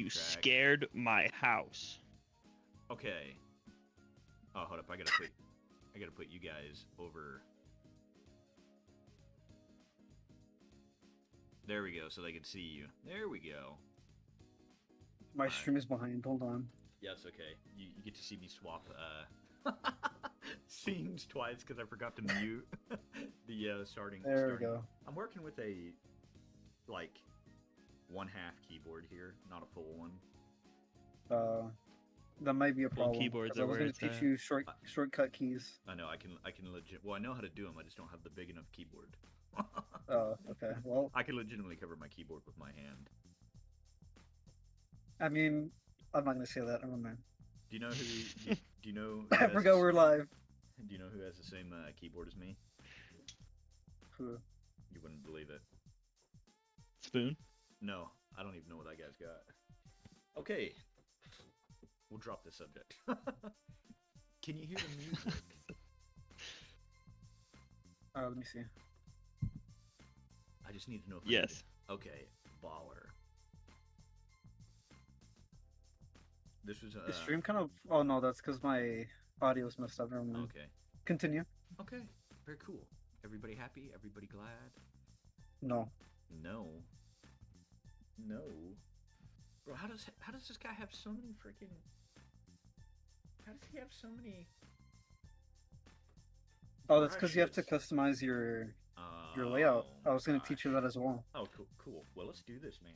You track. scared my house. Okay. Oh, hold up. I gotta put you guys over. There we go, so they can see you. There we go. My Alright. stream is behind. Hold on. Yeah, it's okay. You get to see me swap scenes twice because I forgot to mute the starting. There we go. I'm working with a like 1/2 keyboard here, not a full one. That might be a Full problem. keyboards 'cause I are was where going it's to teach at. you shortcut keys. I know I can legit. Well, I know how to do them. I just don't have the big enough keyboard. Oh, okay. Well, I can legitimately cover my keyboard with my hand. I mean, I'm not going to say that. Never mind. Do you know who? Do you know? Who I has forgot the- we're live. Do you know who has the same keyboard as me? Who? You wouldn't believe it. Spoon? No, I don't even know what that guy's got. Okay, we'll drop this subject. Can you hear the music? Let me see. I just need to know if I Yes. need it. Okay, baller. This was The stream kind of. Oh no, that's because my audio's messed up. Never mind. Okay. Continue. Okay. Very cool. Everybody happy? Everybody glad? No. No. No. Bro, how does this guy have so many freaking? How does he have so many? Oh, that's because you have to brushes? customize your layout. I was going to teach you that gosh. as well. Oh, cool, cool. Well, let's do this, man.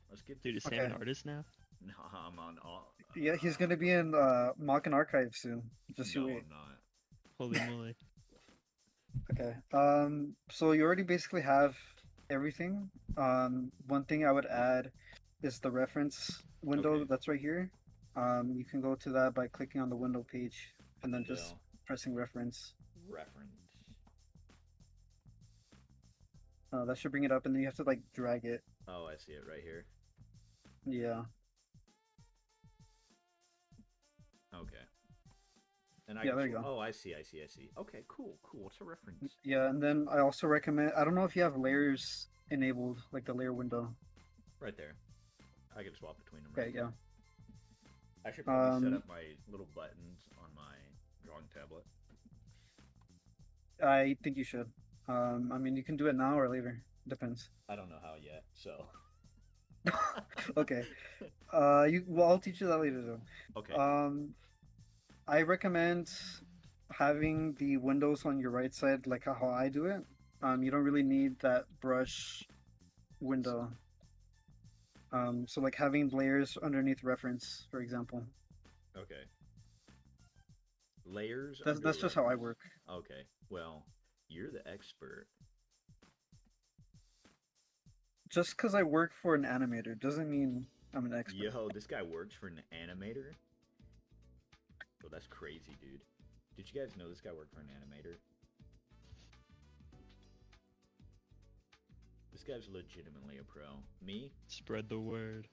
Let's get Dude, this. is Sam an Okay. artist now? No, I'm on all. Yeah, he's going to be in Mock and Archive soon. Just you No, wait. I'm not. Holy moly. Okay. So you already basically have everything. One thing I would add is the reference window Okay. that's right here. You can go to that by clicking on the window page and then just Window. pressing reference. Reference. That should bring it up, and then you have to like drag it. Oh, I see it right here. Yeah. Okay. And I Yeah, can there you sw- go. Oh, I see. Okay, cool. What's a reference? Yeah, and then I also recommend. I don't know if you have layers enabled, like the layer window. Right there. I can swap between them. Okay. Right Yeah. there. I should probably set Um, up my little buttons on my drawing tablet. I think you should. I mean, you can do it now or later. Depends. I don't know how yet, so. Okay. Well, I'll teach you that later though. Okay. I recommend having the windows on your right side, like how I do it. You don't really need that brush window. So like having layers underneath reference, for example. Okay. Layers. That's under just how I reference. work. Okay. Well, you're the expert. Just because I work for an animator doesn't mean I'm an expert. Yo, this guy works for an animator. Oh, that's crazy, dude. Did you guys know this guy worked for an animator? This guy's legitimately a pro. Me? Spread the word.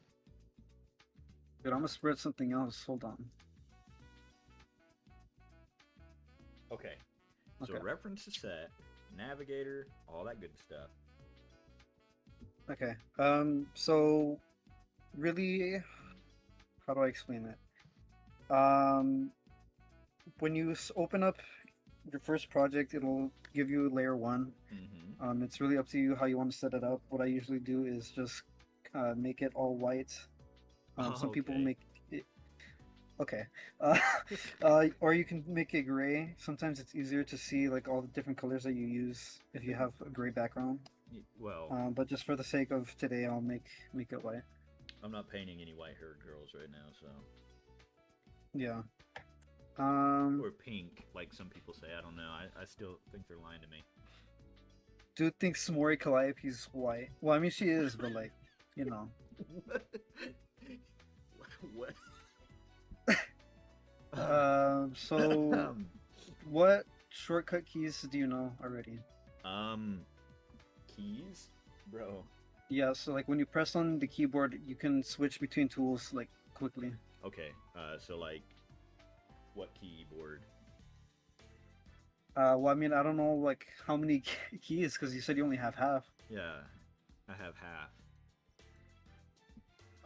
Dude, I'm gonna spread something else. Hold on. Okay. So Okay. reference to set, navigator, all that good stuff. Okay. So really, how do I explain it? When you open up your first project, it'll give you layer one. Mm-hmm. It's really up to you how you want to set it up. What I usually do is just make it all white. Some people Okay. make it. Okay. Or you can make it gray. Sometimes it's easier to see like all the different colors that you use if you have a gray background. Well, But just for the sake of today, I'll make it white. I'm not painting any white-haired girls right now, so. Yeah. Or pink, like some people say. I don't know. I still think they're lying to me. Dude thinks Mori Calliope's white. Well, I mean she is, but like, you know. What? So what shortcut keys do you know already? Keys, bro. Yeah, so like when you press on the keyboard, you can switch between tools like quickly. Okay. So like, what keyboard? Well, I mean, I don't know like how many keys because you said you only have half. Yeah, I have half.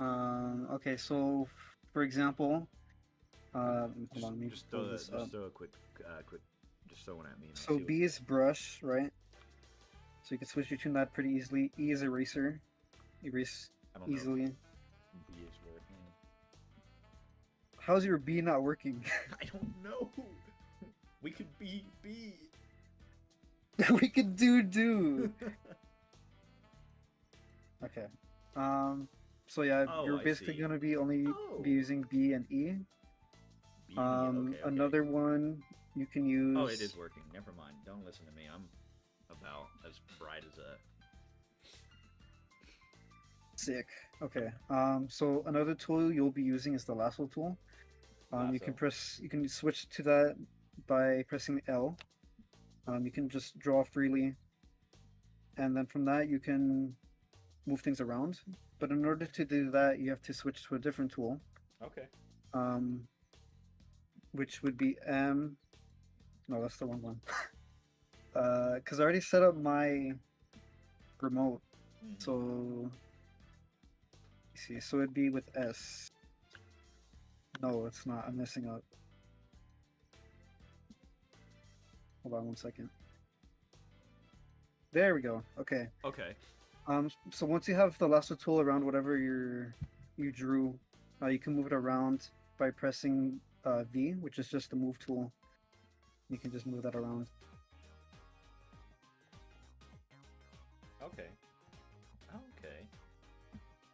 Okay, so for example, hold on, let me Just pull throw this up. just throw a quick, just throw one at me. And So B is brush, right? So you can switch between that pretty easily. E is eraser, erase I don't know easily. if B is working. How's your B not working? I don't know. We could be B. We could do. Okay. So yeah, Oh, you're I basically see. gonna be only Oh. be using B and E. B and E. Okay. Another one you can use. Oh, it is working. Never mind. Don't listen to me. I'm about as bright as a. Sick. Okay. So another tool you'll be using is the lasso tool. You can switch to that by pressing L. You can just draw freely, and then from that you can move things around. But in order to do that, you have to switch to a different tool, Okay. um, which would be M. No, that's the wrong one. Because I already set up my remote, so you see. So it'd be with S. No, it's not. I'm messing up. Hold on one second. There we go. Okay. Okay. So once you have the lasso tool around whatever you drew, you can move it around by pressing V, which is just the move tool. You can just move that around. Okay. Okay.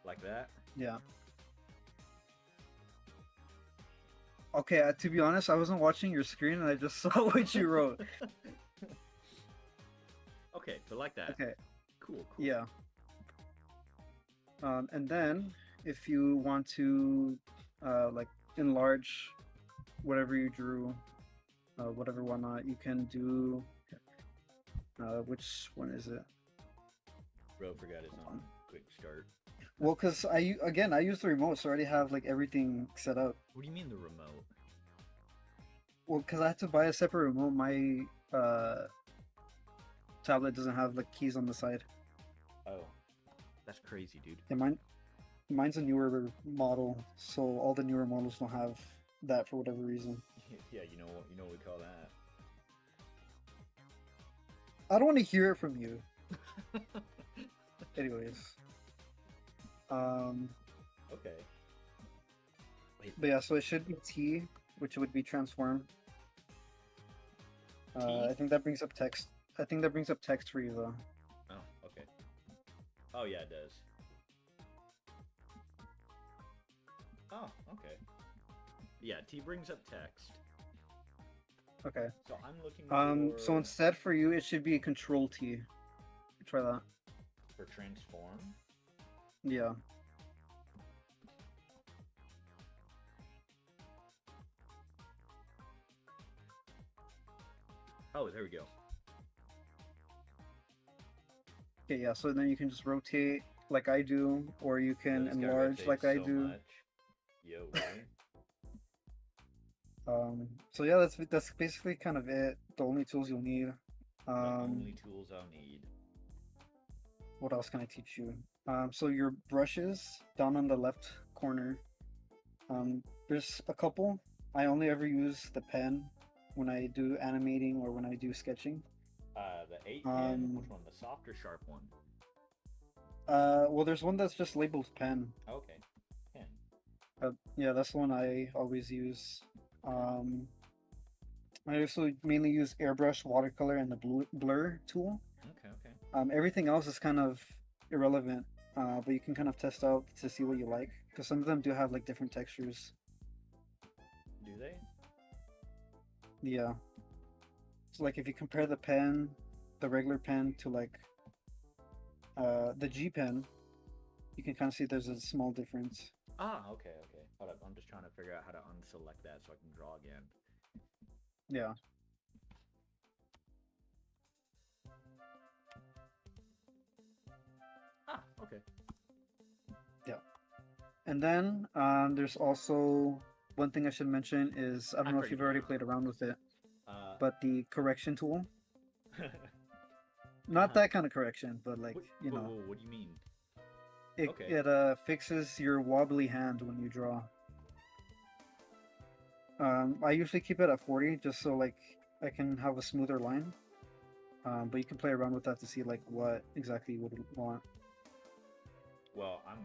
Like that. Yeah. Okay. To be honest, I wasn't watching your screen and I just saw what you wrote. Okay, but like that. Okay. Cool. Yeah. And then if you want to like enlarge whatever you drew, whatever whatnot, you can do which one is it? Bro forgot his own quick start. Well, because I use the remote, so I already have like everything set up. What do you mean the remote? Well, because I had to buy a separate remote. My tablet doesn't have like keys on the side. Oh, that's crazy, dude. Yeah, mine's a newer model, so all the newer models don't have that for whatever reason. Yeah, you know what we call that. I don't want to hear it from you. Anyways. Okay. Wait. But yeah, so it should be T, which would be transform. I think that brings up text. I think that brings up text for you though. Oh, okay. Oh yeah, it does. Oh, okay. Yeah, T brings up text. Okay. So I'm looking for... So instead for you, it should be Control T. Try that. For transform? Yeah. Oh, there we go. Okay, yeah, so then you can just rotate like I do, or you can This guy enlarge like I rotates so do. much. Yo, right? So yeah, that's basically kind of it. The only tools you'll need. The only tools I'll need. What else can I teach you? So your brushes down on the left corner. There's a couple. I only ever use the pen when I do animating or when I do sketching. The 8 pen, which one? The soft or sharp one? Well, there's one that's just labeled pen. Okay, pen. Yeah, that's the one I always use. I also mainly use airbrush, watercolor, and the blur tool. Okay, okay. Everything else is kind of irrelevant, but you can kind of test out to see what you like, because some of them do have like different textures. Do they? Yeah. So like if you compare the pen, the regular pen to like the G pen, you can kind of see there's a small difference. Ah, okay, okay. Hold up, I'm just trying to figure out how to unselect that so I can draw again. Yeah. Ah, okay. Yeah. And then there's also one thing I should mention is I don't know if you've already played around with it, but the correction tool. Not that kind of correction, but like, you know. What do you mean? It Okay. it fixes your wobbly hand when you draw. I usually keep it at 40 just so like I can have a smoother line. But you can play around with that to see like what exactly you would want. Well, I'm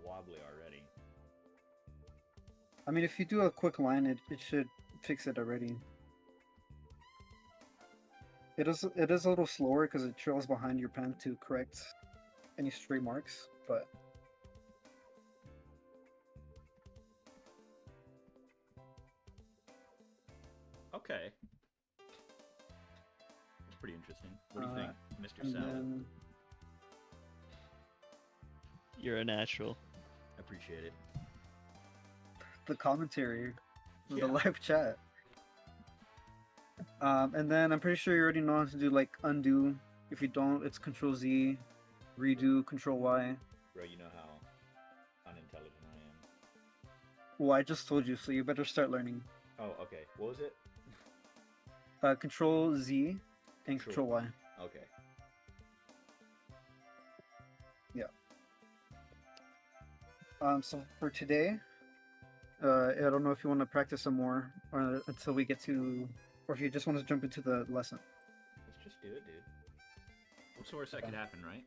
wobbly already. I mean, if you do a quick line, it should fix it already. It is a little slower because it trails behind your pen to correct any stray marks, but Okay. It's pretty interesting. What do you think, Mr. and Salad? then You're a natural. Appreciate it. the commentary from the Yeah. live chat. And then I'm pretty sure you already know how to do like undo. If you don't, it's Control Z, redo, Control Y. Bro, you know how unintelligent I am. Well, I just told you, so you better start learning. Oh, okay. What was it? Control Z and Control- Control Y. Okay. So for today, I don't know if you want to practice some more or until we get to, or if you just want to jump into the lesson. Let's just do it, dude. What's the worst that could happen, right?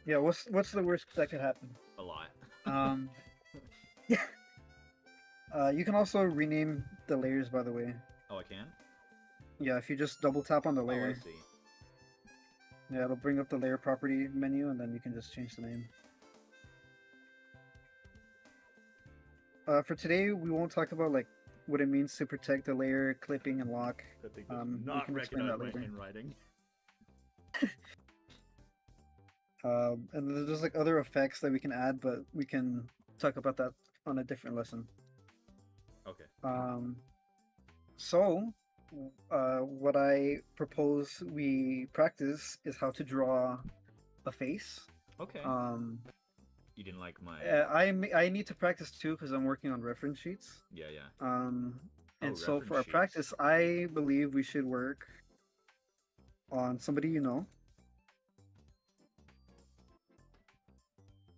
Yeah, what's the worst that could happen? A lot. Yeah. You can also rename the layers, by the way. Oh, I can? Yeah, if you just double tap on the Oh, layer, I see. yeah, it'll bring up the layer property menu, and then you can just change the name. For today, we won't talk about like what it means to protect the layer, clipping, and lock. I think we not can explain that recognized my later. handwriting. And then there's like other effects that we can add, but we can talk about that on a different lesson. Okay. So, what I propose we practice is how to draw a face. Okay. You didn't like my... I need to practice too because I'm working on reference sheets. Yeah, yeah. And so reference for our sheets. practice, I believe we should work on somebody you know.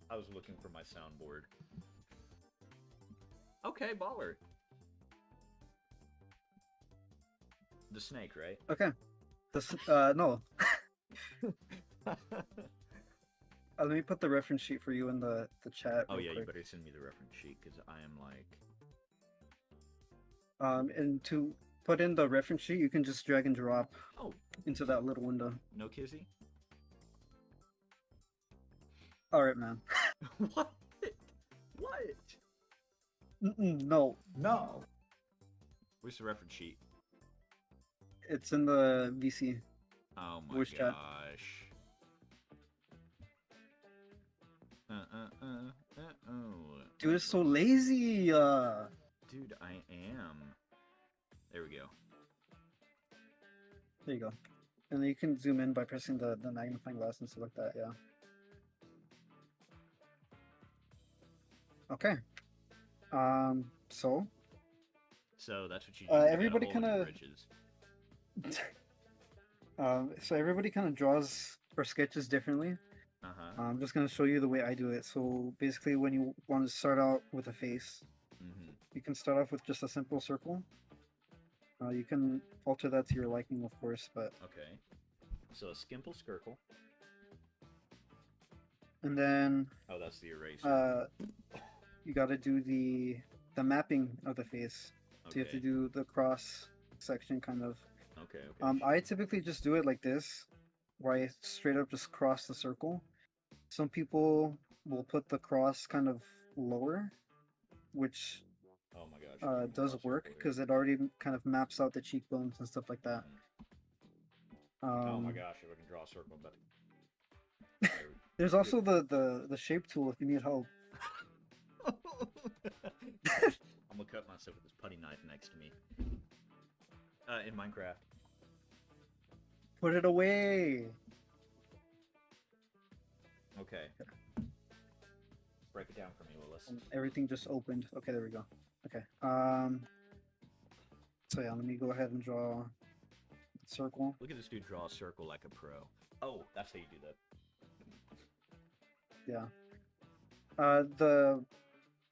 I was looking for my soundboard. Okay, baller. The snake, right? Okay. No. Let me put the reference sheet for you in the chat. Oh real yeah, you quick. better send me the reference sheet because I am like... And to put in the reference sheet, you can just drag and drop Oh, into that little window. no kizzy? All right, man. What? What? No, No. Where's the reference sheet? it's in the VC. Oh my Voice chat. gosh. Dude, it's so lazy. Dude, I am. There we go. There you go. And then you can zoom in by pressing the magnifying glass and stuff like that. Yeah. Okay. So So that's what you do. You got a everybody hole in your kinda- britches. so everybody kind of draws or sketches differently. Uh-huh. I'm just gonna show you the way I do it. So basically, when you want to start out with a face, Mm-hmm. you can start off with just a simple circle. You can alter that to your liking, of course, but Okay. So a skimple skirkle. and then Oh, that's the eraser. you got to do the mapping of the face. So you have to Okay. do the cross section kind of. Okay. Okay. I typically just do it like this, where I straight up just cross the circle. Some people will put the cross kind of lower, which Oh my gosh. I can does draw a work circle here. because it already kind of maps out the cheekbones and stuff like that. Oh my Um, gosh, if I can draw a circle, but There's also the shape tool if you need help. I'm gonna cut myself with this putty knife next to me. In Minecraft. Put it away. Okay. Break it down for me, Willis. Everything just opened. Okay, there we go. Okay. So yeah, let me go ahead and draw a circle. Look at this dude draw a circle like a pro. Oh, that's how you do that. Yeah. The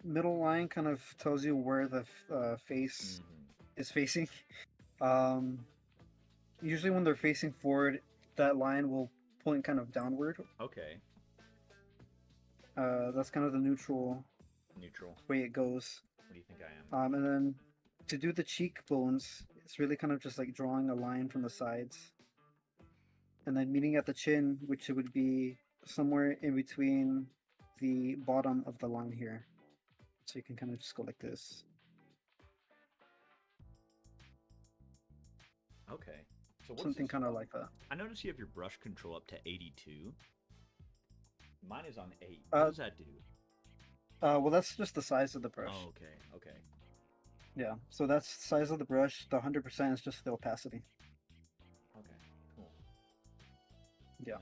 middle line kind of tells you where the face is facing. Um, Usually when they're facing forward, that line will point kind of downward. Okay. That's kind of the neutral Neutral. way it goes. What do you think I am? And then to do the cheekbones, it's really kind of just like drawing a line from the sides. And then meeting at the chin, which would be somewhere in between the bottom of the line here. So you can kind of just go like this. Okay. So what's Something this? kind of like that. I notice you have your brush control up to 82. Mine is on 8. What does that do? Well, that's just the size of the brush. Oh, okay. Okay. Yeah, so that's the size of the brush. The 100% is just the opacity. Okay. Cool. Yeah.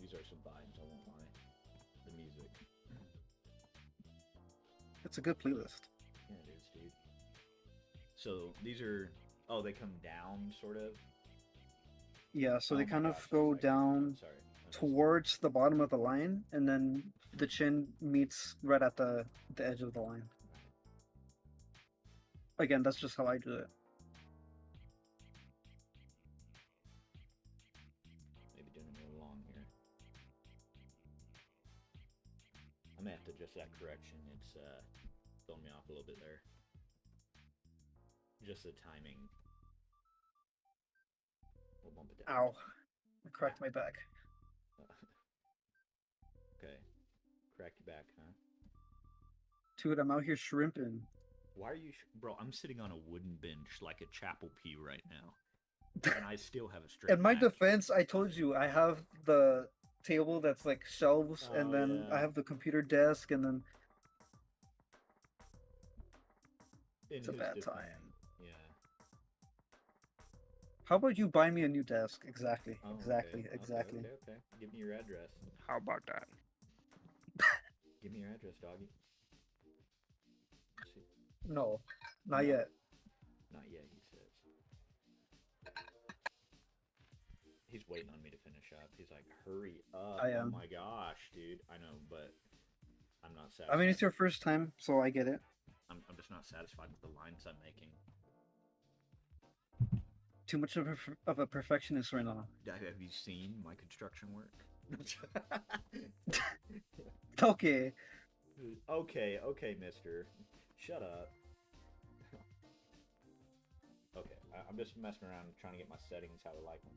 These are some vibes, I won't lie. The music. It's a good playlist. Yeah, it is, dude. So these are... Oh, they come down, sort of? Yeah, so Oh they my kind of gosh, go okay. down Sorry. towards the bottom of the line, and then the chin meets right at the edge of the line. Again, that's just how I do it. Maybe doing it a little long here. I may have to adjust that correction. It's throwing me off a little bit there. Just the timing. We'll bump it down. Ow. I cracked my back. Okay. Cracked your back, huh? Dude, I'm out here shrimping. Why are you... Bro, I'm sitting on a wooden bench like a chapel pew right now. And I still have a straight In my back. defense, I told you, I have the table that's like shelves, and then yeah. I have the computer desk, and then... In It's a his bad defense, time. Yeah. How about you buy me a new desk? Exactly. Oh, Exactly. okay. Exactly. Okay. Give me your address. How about that? Give me your address, doggy. Let's see. No, not No. yet. Not yet, he says. He's waiting on me to finish up. He's like, hurry up. I am. Oh my gosh, dude. I know, but I'm not satisfied. I mean, it's your first time, so I get it. I'm just not satisfied with the lines I'm making. Too much of a perfectionist right now. Have you seen my construction work? Okay. Okay, mister. Shut up. Okay, I'm just messing around trying to get my settings how I like them.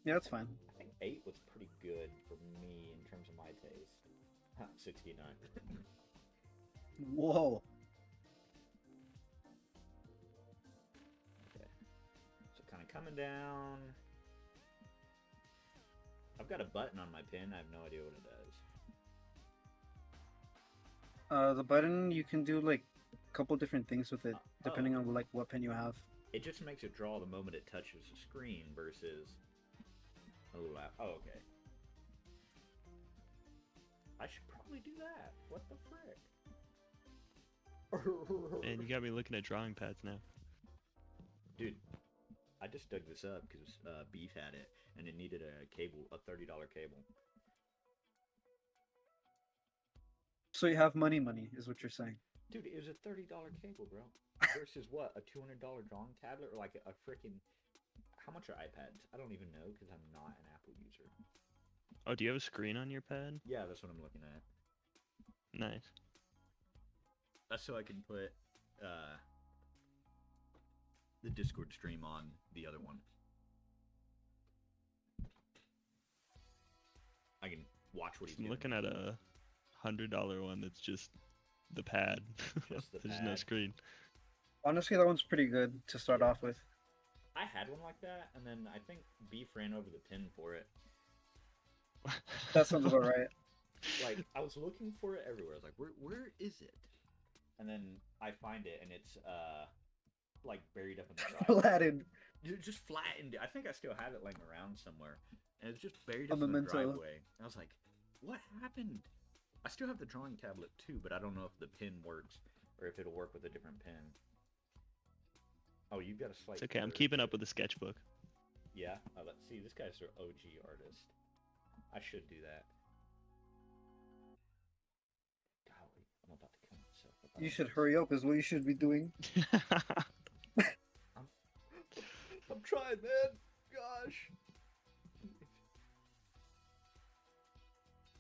Yeah, that's fine. I think 8 was pretty good for me in terms of my taste. 69. Whoa. Okay. So kind of coming down. I've got a button on my pen. I have no idea what it does. The button, you can do like a couple different things with it, depending on like what pen you have. It just makes it draw the moment it touches the screen versus a little app. Oh, okay. I should probably do that. What the frick? And you got me looking at drawing pads now. Dude, I just dug this up because Beef had it, and it needed a cable, a $30 cable. So you have money, is what you're saying. Dude, it was a $30 cable, bro. Versus what? A $200 drawing tablet? Or like a freaking... How much are iPads? I don't even know because I'm not an Apple user. Oh, do you have a screen on your pad? Yeah, that's what I'm looking at. Nice. That's so I can put the Discord stream on the other one. I can watch what he's I'm doing. looking at a $100 one that's just the pad. Just the There's no pad. screen. Honestly, that one's pretty good to start off with. I had one like that, and then I think Beef ran over the pin for it. That sounds about right. Like, I was looking for it everywhere. I was like, where is it? And then I find it, and it's, like, buried up in the driveway. Flattened. Just flattened. I think I still have it laying around somewhere. And it's just buried A up in the memento. driveway. And I was like, what happened? I still have the drawing tablet, too, but I don't know if the pin works, or if it'll work with a different pin. Oh, you've got a slight... It's okay, I'm keeping up with the sketchbook. Yeah? Oh, let's see. This guy's an OG artist. I should do that. Golly, I'm about to kill myself. You should hurry up, is what you should be doing. I'm trying, man. Gosh.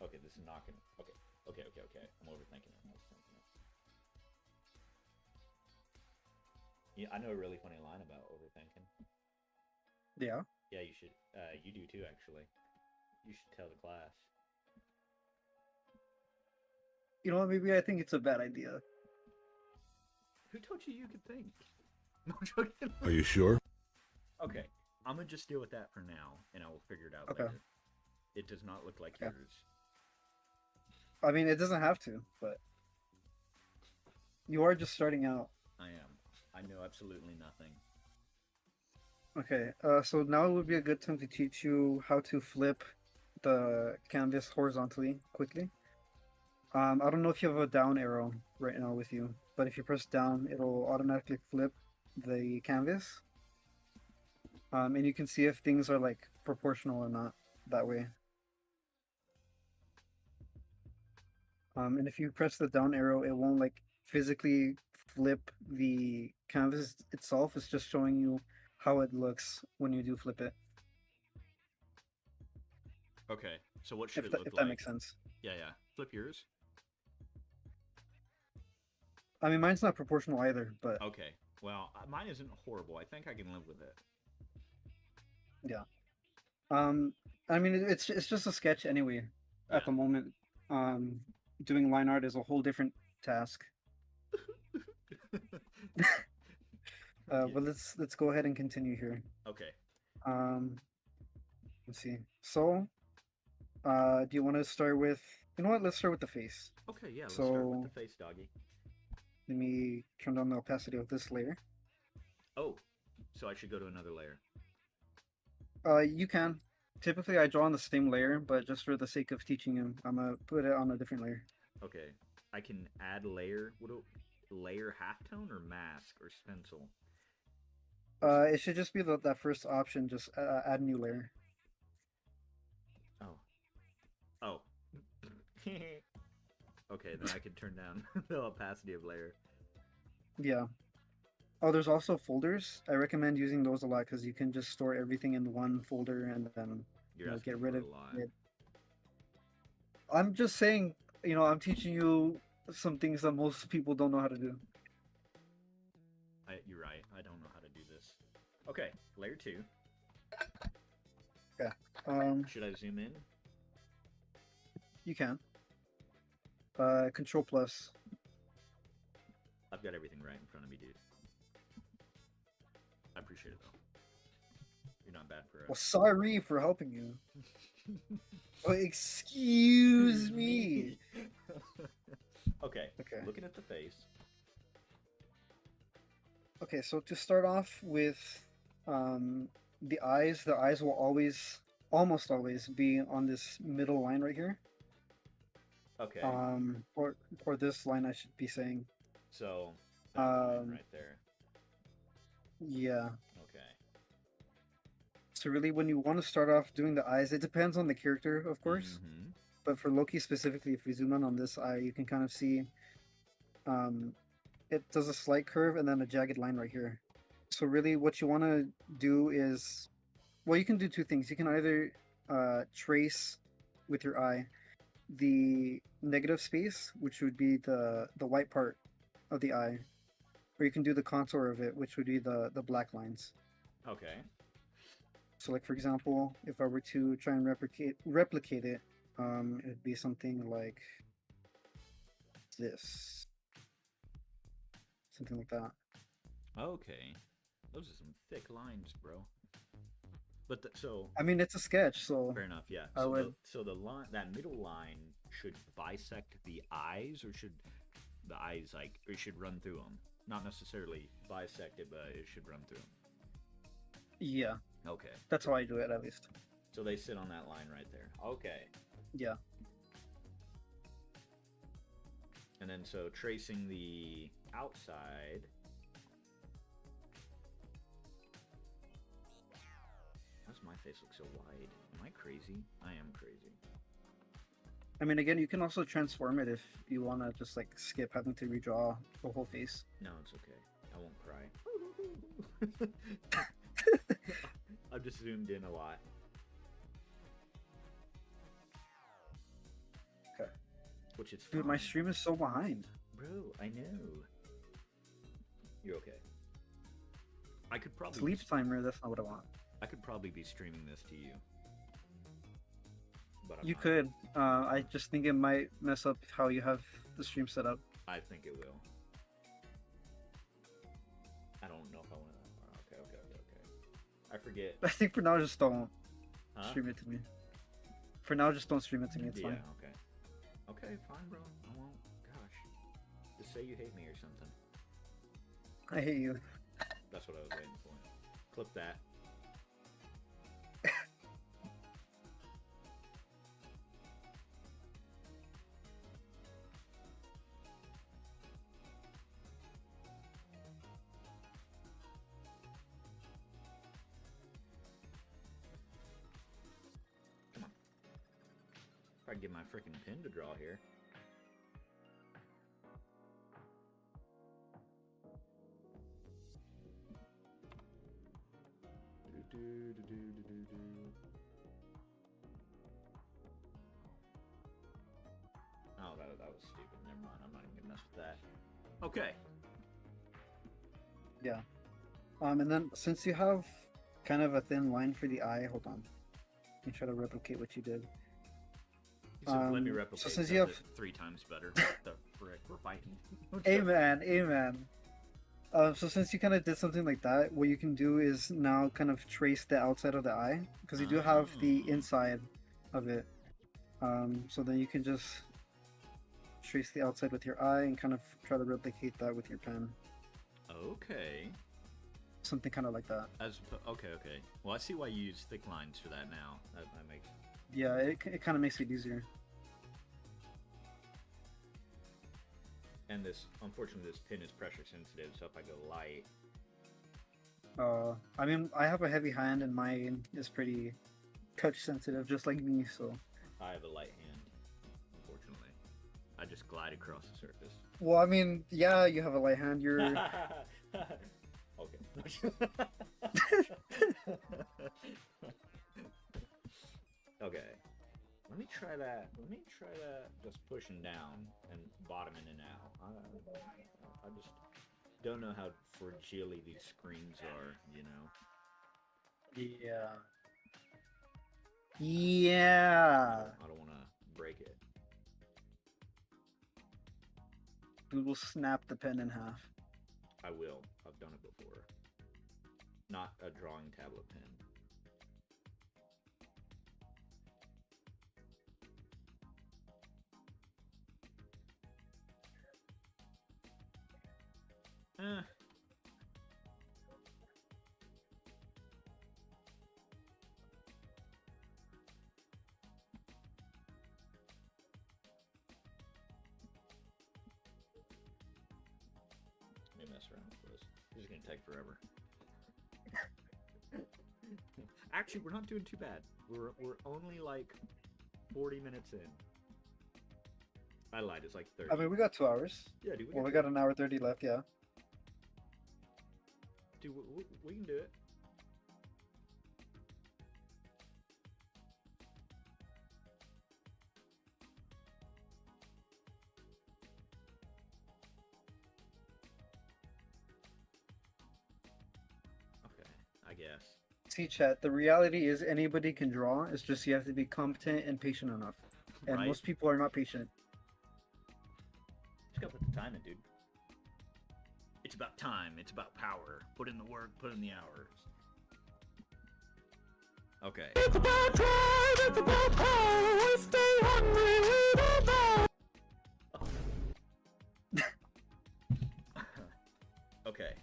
Okay, this is not gonna. Okay. I'm overthinking it. Yeah, I know a really funny line about overthinking. Yeah. Yeah, you should. You do too, actually. You should tell the class. You know what? Maybe I think it's a bad idea. Who told you could think? No, I'm joking. Are you sure? Okay, I'm gonna just deal with that for now, and I will figure it out Okay. later. It does not look like Okay. yours. I mean, it doesn't have to, but you are just starting out. I am. I know absolutely nothing. Okay, so now would be a good time to teach you how to flip the canvas horizontally quickly. I don't know if you have a down arrow right now with you, but if you press down, it'll automatically flip the canvas. And you can see if things are like proportional or not that way. And if you press the down arrow, it won't like physically flip the canvas itself. It's just showing you how it looks when you do flip it. Okay, so what should If it look that like? makes sense. Yeah. Flip yours. I mean, mine's not proportional either, but Okay. Well, mine isn't horrible. I think I can live with it. yeah. I mean, it's just a sketch anyway. At the moment, doing line art is a whole different task. But let's go ahead and continue here. Okay. Let's see. So, do you want to start with? You know what? Let's start with the face. Okay. Yeah. Let's start So- with the face, doggy. Let me turn down the opacity of this layer. Oh, so I should go to another layer. You can. Typically, I draw on the same layer, but just for the sake of teaching you, I'm gonna put it on a different layer. Okay. I can add layer. Layer halftone or mask or stencil? It should just be that first option. Just add new layer. Oh. Okay, then I can turn down the opacity of layer. Yeah. Oh, there's also folders. I recommend using those a lot because you can just store everything in one folder and then You're know, asking get rid for of a lot. it. I'm just saying, I'm teaching you some things that most people don't know how to do. You're right. I don't know how to do this. Okay, layer 2. Should I zoom in? You can. Control plus. I've got everything right in front of me, dude. I appreciate it, though. You're not bad for Well, us. sorry for helping you. Oh, excuse me. Okay, Okay. looking at the face. Okay, so to start off with the eyes will almost always be on this middle line right here. Okay, Or this line I should be saying. so that line um, right there. Yeah. Okay. So really, when you want to start off doing the eyes, it depends on the character, of course. Mhm. But for Loki specifically, if we zoom in on this eye, you can kind of see it does a slight curve and then a jagged line right here. So really, what you want to do is, well, you can do two things. You can either trace with your eye the negative space, which would be the white part of the eye, or you can do the contour of it, which would be the black lines. Okay. So, like for example, if I were to try and replicate it, it would be something like this, something like that. Okay. Those are some thick lines, bro. But so I mean, it's a sketch, so fair enough, yeah. I So would- the line, that middle line, should bisect the eyes, or should the eyes or it should run through them? Not necessarily bisect it, but it should run through them. yeah, Okay. that's how I do it at least. So they sit on that line right there. Okay. Yeah. And then so tracing the outside. That's my face looks so wide. Am I crazy? I am crazy. I mean, again, you can also transform it if you want to just like skip having to redraw the whole face. No, it's okay. I won't cry. I've just zoomed in a lot. Okay. Which is Dude, my fine. stream is so behind. Bro, I know. You're okay. I could probably Sleep timer, that's not what I want. I could probably be streaming this to you. But I'm You not. could. I just think it might mess up how you have the stream set up. I think it will. I don't know if I want to. Okay. I forget. I think for now, just don't Huh? stream it to me. For now, just don't stream it to me. It's Yeah, fine. okay. Okay, fine, bro. I won't. Gosh. Just say you hate me or something. I hate you. That's what I was waiting for. Clip that. Come on. If I can get my freaking pin to draw here. Oh, that was stupid. Never mind. I'm not even gonna mess with that. Okay. Yeah. And then since you have kind of a thin line for the eye, hold on. Let me try to replicate what you did. He said, let me So replicate since that you have- 3 times better. What the frick? We're fighting. Amen, amen. So since you kind of did something like that, what you can do is now kind of trace the outside of the eye, because you do have the Oh. inside of it. So then you can just trace the outside with your eye and kind of try to replicate that with your pen. Okay. Something kind of like that. Okay. Well, I see why you use thick lines for that now. That makes. Yeah, it kind of makes it easier. And unfortunately, this pin is pressure sensitive, so if I go light, I mean, I have a heavy hand and mine is pretty touch sensitive, just like me, so. I have a light hand. Unfortunately, I just glide across the surface. Well, I mean, yeah, you have a light hand, you're... Okay. Okay. Let me try that. Just pushing down and bottoming and out. I just don't know how fragile these screens are, you know? Yeah. Yeah. I don't want to break it. We will snap the pen in half. I will. I've done it before. Not a drawing tablet pen. Eh. Let me mess around with this. This is gonna take forever. Actually, we're not doing too bad. We're only like 40 minutes in. I lied. It's like 30. I mean, we got 2 hours. Yeah, dude. Well, we got an hour 30 left, yeah. Dude, we can do it. Okay, I guess. See, chat, the reality is anybody can draw. It's just you have to be competent and patient enough. And Right. most people are not patient. Just gotta put the time in, dude. It's about time. It's about power. Put in the work. Put in the hours. Okay. It's about time, it's about power, stay hungry, we don't know. Okay.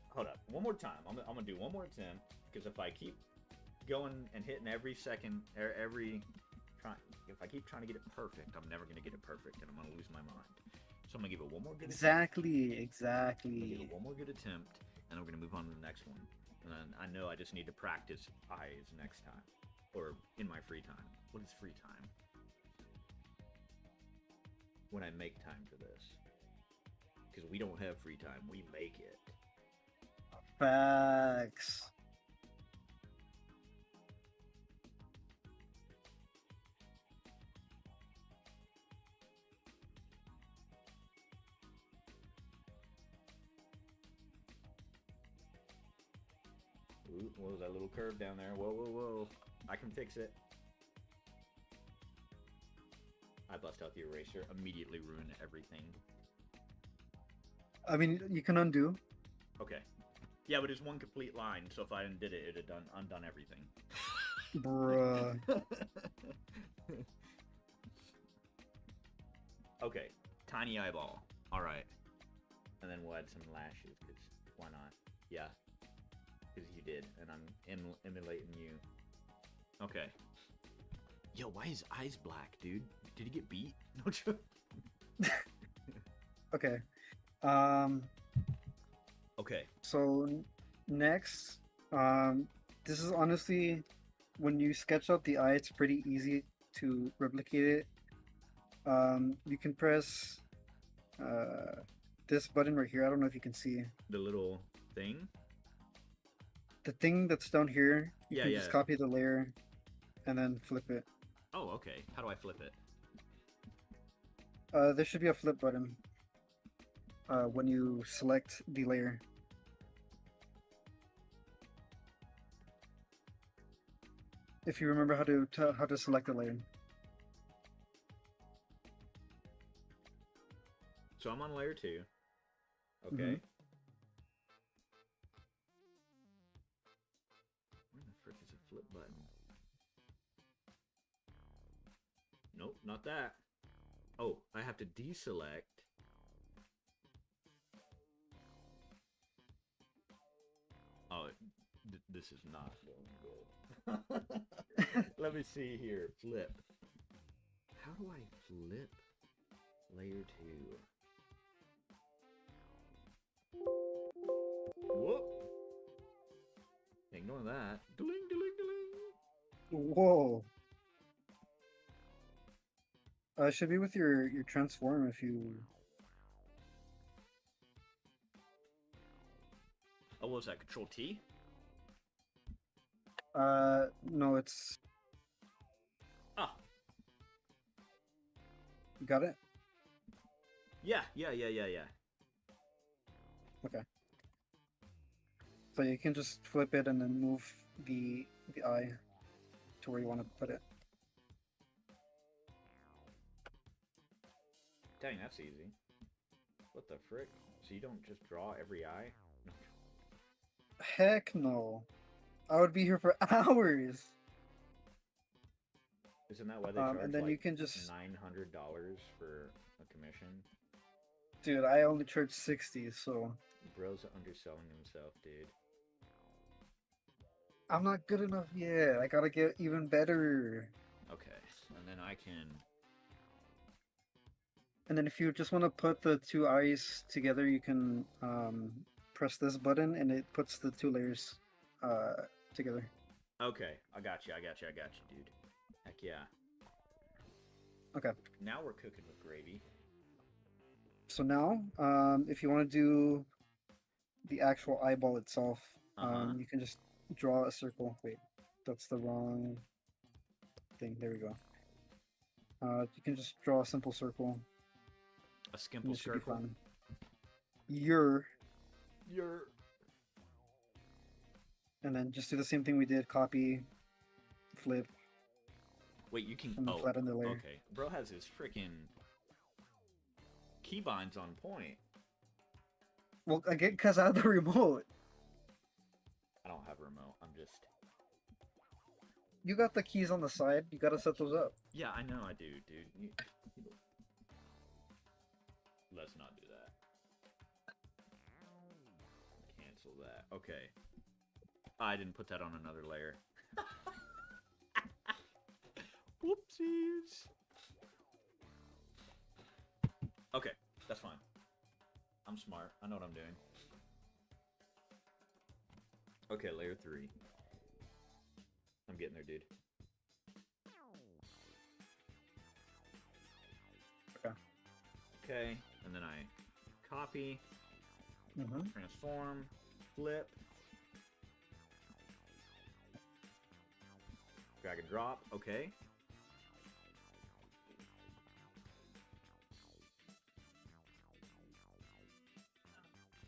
Hold up. One more time. I'm gonna do one more attempt, because if I keep going and hitting every second, if I keep trying to get it perfect, I'm never gonna get it perfect, and I'm gonna lose my mind. So I'm gonna give it one more good attempt. I'm gonna give Exactly. it one more good attempt, and we're gonna move on to the next one. And then I know I just need to practice eyes next time. Or in my free time. What is free time? When I make time for this. Because we don't have free time, we make it. Facts. Ooh, what was that little curve down there? Whoa, whoa, whoa. I can fix it. I bust out the eraser, immediately ruin everything. I mean, you can undo. Okay. Yeah, but it's one complete line, so if I undid it, it'd have undone everything. Bruh. Okay, tiny eyeball. Alright. And then we'll add some lashes, because why not? Yeah. Because you did, and I'm emulating you. Okay. Yo, why is eyes black, dude? Did he get beat? No joke. Okay. Okay. So next, this is honestly, when you sketch out the eye, it's pretty easy to replicate it. You can press this button right here. I don't know if you can see The little thing? the thing that's down here. You Yeah, can yeah. just copy the layer and then flip it. Oh, okay. How do I flip it? There should be a flip button when you select the layer. If you remember how to select a layer. So I'm on layer 2. Okay. Mhm. Where the frick is a flip button? Nope, not that. Oh, I have to deselect. Oh, this is not going good. Let me see here. Flip. How do I flip layer 2? Whoop. Ignore that. Dling, dling, dling. Whoa. It should be with your transform if you. Oh, what was that? Control T? No, it's. Ah. You got it? Yeah. Okay. So you can just flip it and then move the eye to where you want to put it. Dang, that's easy. What the frick? So you don't just draw every eye? Heck no. I would be here for hours. Isn't that why they charge and then like you can just. $900 for a commission? Dude, I only charge 60, so. Bro's underselling himself, dude. I'm not good enough yet. I gotta get even better. Okay, and then I can... And then if you just want to put the two eyes together, you can press this button and it puts the two layers together. Okay, I got you, dude. Heck yeah. Okay. Now we're cooking with gravy. So now, if you want to do the actual eyeball itself, you can just draw a circle. Wait, that's the wrong thing. There we go. You can just draw a simple circle. A skimple circle. Your. And then just do the same thing we did. Copy, flip. Wait, you can... And then flatten the layer. Okay. Bro has his freaking keybinds on point. Well, again, because I have the remote. I don't have a remote. I'm just... You got the keys on the side. You gotta set those up. Yeah, I know I do, dude. Let's not do that. Cancel that. Okay. I didn't put that on another layer. Whoopsies. Okay, that's fine. I'm smart. I know what I'm doing. Okay, layer 3. I'm getting there, dude. Okay. Okay, and then I copy, transform, flip, drag and drop. Okay.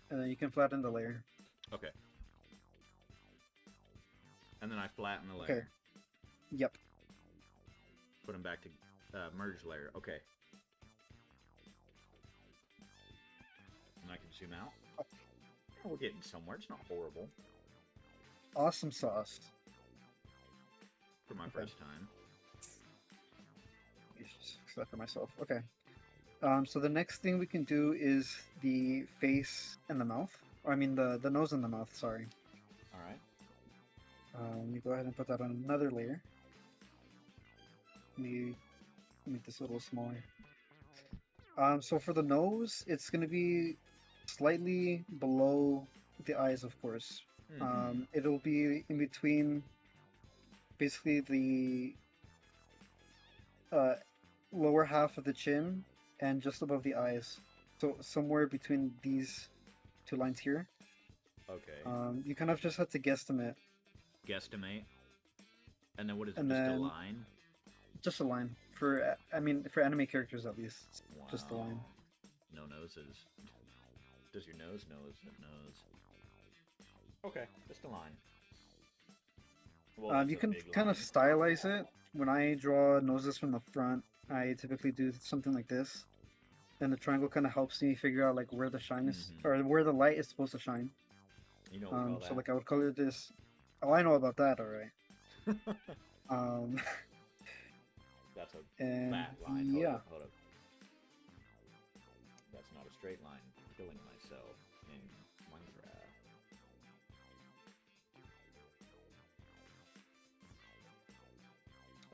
And then you can flatten the layer. Okay. And then I flatten the layer. Okay. Yep. Put them back to merge layer. Okay. And I can zoom out. We're getting somewhere. It's not horrible Awesome sauce. for my first time. Except for myself. Okay. So the next thing we can do is the face and the mouth. Or I mean the nose and the mouth, sorry. Alright. Let me go ahead and put that on another layer. Let me make this a little smaller. So for the nose, it's going to be slightly below the eyes, of course. It'll be in between basically the lower half of the chin and just above the eyes. So somewhere between these two lines here. Okay. You kind of just have to guesstimate. Guesstimate. And then what is it? And Just a then- line? Just a line. For anime characters at least. Just a line. No noses. Does your nose nose? Okay, just a line. Well, that's You a can big kind of line. stylize it. When I draw noses from the front, I typically do something like this. And the triangle kind of helps me figure out like where the shine is, or where the light is supposed to shine. You know what we call So that? like I would color this. Oh, I know about that. All right. Um, That's a and fat line. yeah. Hold up. That's not a straight line. I'm killing myself in Minecraft.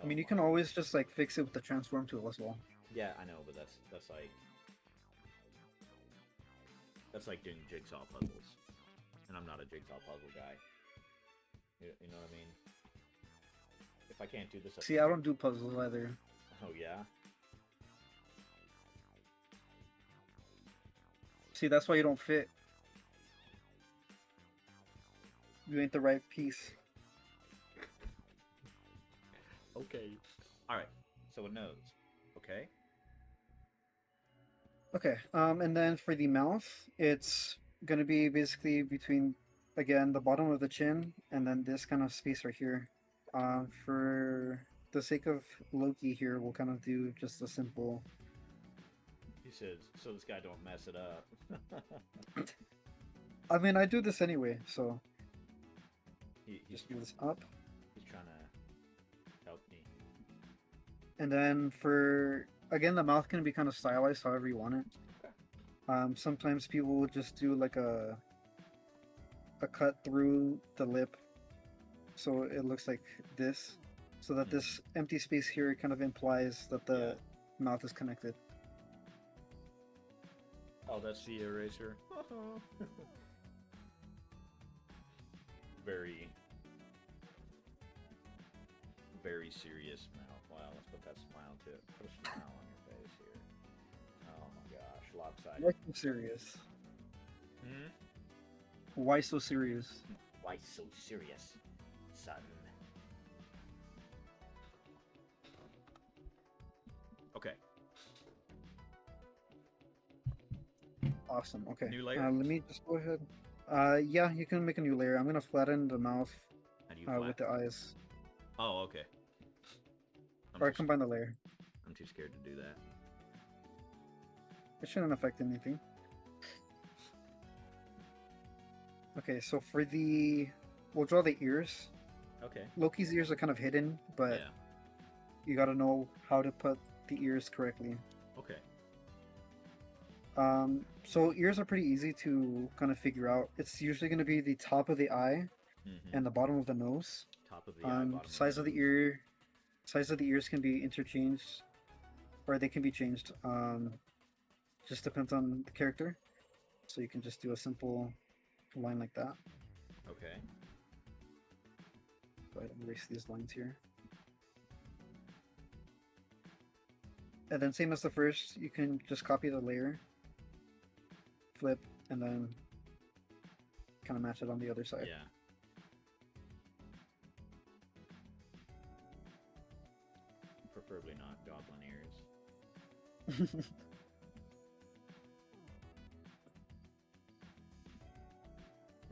I mean, you can always just like fix it with the transform tool as well. Yeah, I know, but that's like doing jigsaw puzzles, and I'm not a jigsaw puzzle guy. You know what I mean? If I can't do this, See, I don't do puzzles either. Oh yeah. See, that's why you don't fit. You ain't the right piece. Okay. All right. So a nose. Okay. Okay, and then for the mouth, it's gonna be basically between, again, the bottom of the chin and then this kind of space right here. For the sake of Loki here, we'll kind of do just a simple. He says, so this guy don't mess it up. I mean, I do this anyway, so He's just move this up. He's trying to help me. And then for, again, the mouth can be kind of stylized however you want it. Sometimes people will just do like a cut through the lip, so it looks like this, so that this empty space here kind of implies that the mouth is connected. Oh, that's the eraser. Very, very serious mouth. Wow, let's put that smile to it. Put a smile on your face here. Oh my gosh, lopsided. Why so serious? Why so serious? Why so serious, son? Okay. Awesome. Okay. New layer? Let me just go ahead. Yeah, you can make a new layer. I'm gonna flatten the mouth How do you with the eyes, Oh, okay. or combine the layer. I'm too scared to do that. It shouldn't affect anything. Okay, so for we'll draw the ears. Okay. Loki's ears are kind of hidden, but Yeah. you gotta know how to put the ears correctly. Okay. So ears are pretty easy to kind of figure out. It's usually going to be the top of the eye and the bottom of the nose. Top of the eye, bottom Size of the ear, size of the ears can be interchanged, or they can be changed. Just depends on the character. So you can just do a simple line like that. Okay. go ahead and erase these lines here. And then same as the first, you can just copy the layer, flip, and then kind of match it on the other side. Yeah. Preferably not goblin ears.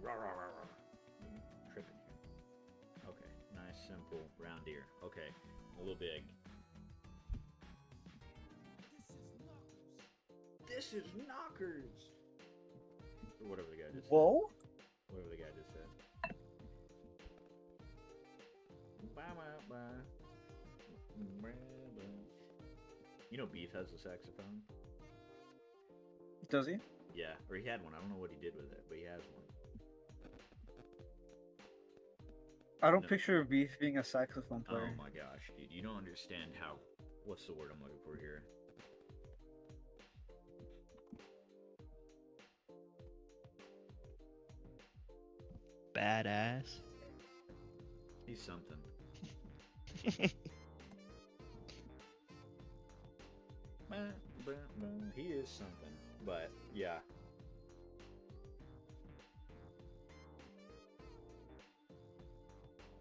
Rah, rah, rah, rah. Tripping here. Okay, nice, simple, round ear. Okay, a little big. This is knockers. Or whatever the guy just said. Whoa! Whatever the guy just said. You know Beef has a saxophone? Does he? Yeah, or he had one. I don't know what he did with it, but he has one. I don't No. picture Beef being a saxophone player. Oh my gosh, dude. You don't understand how... What's the word I'm looking for here? Badass. He's something. He is something. But, yeah.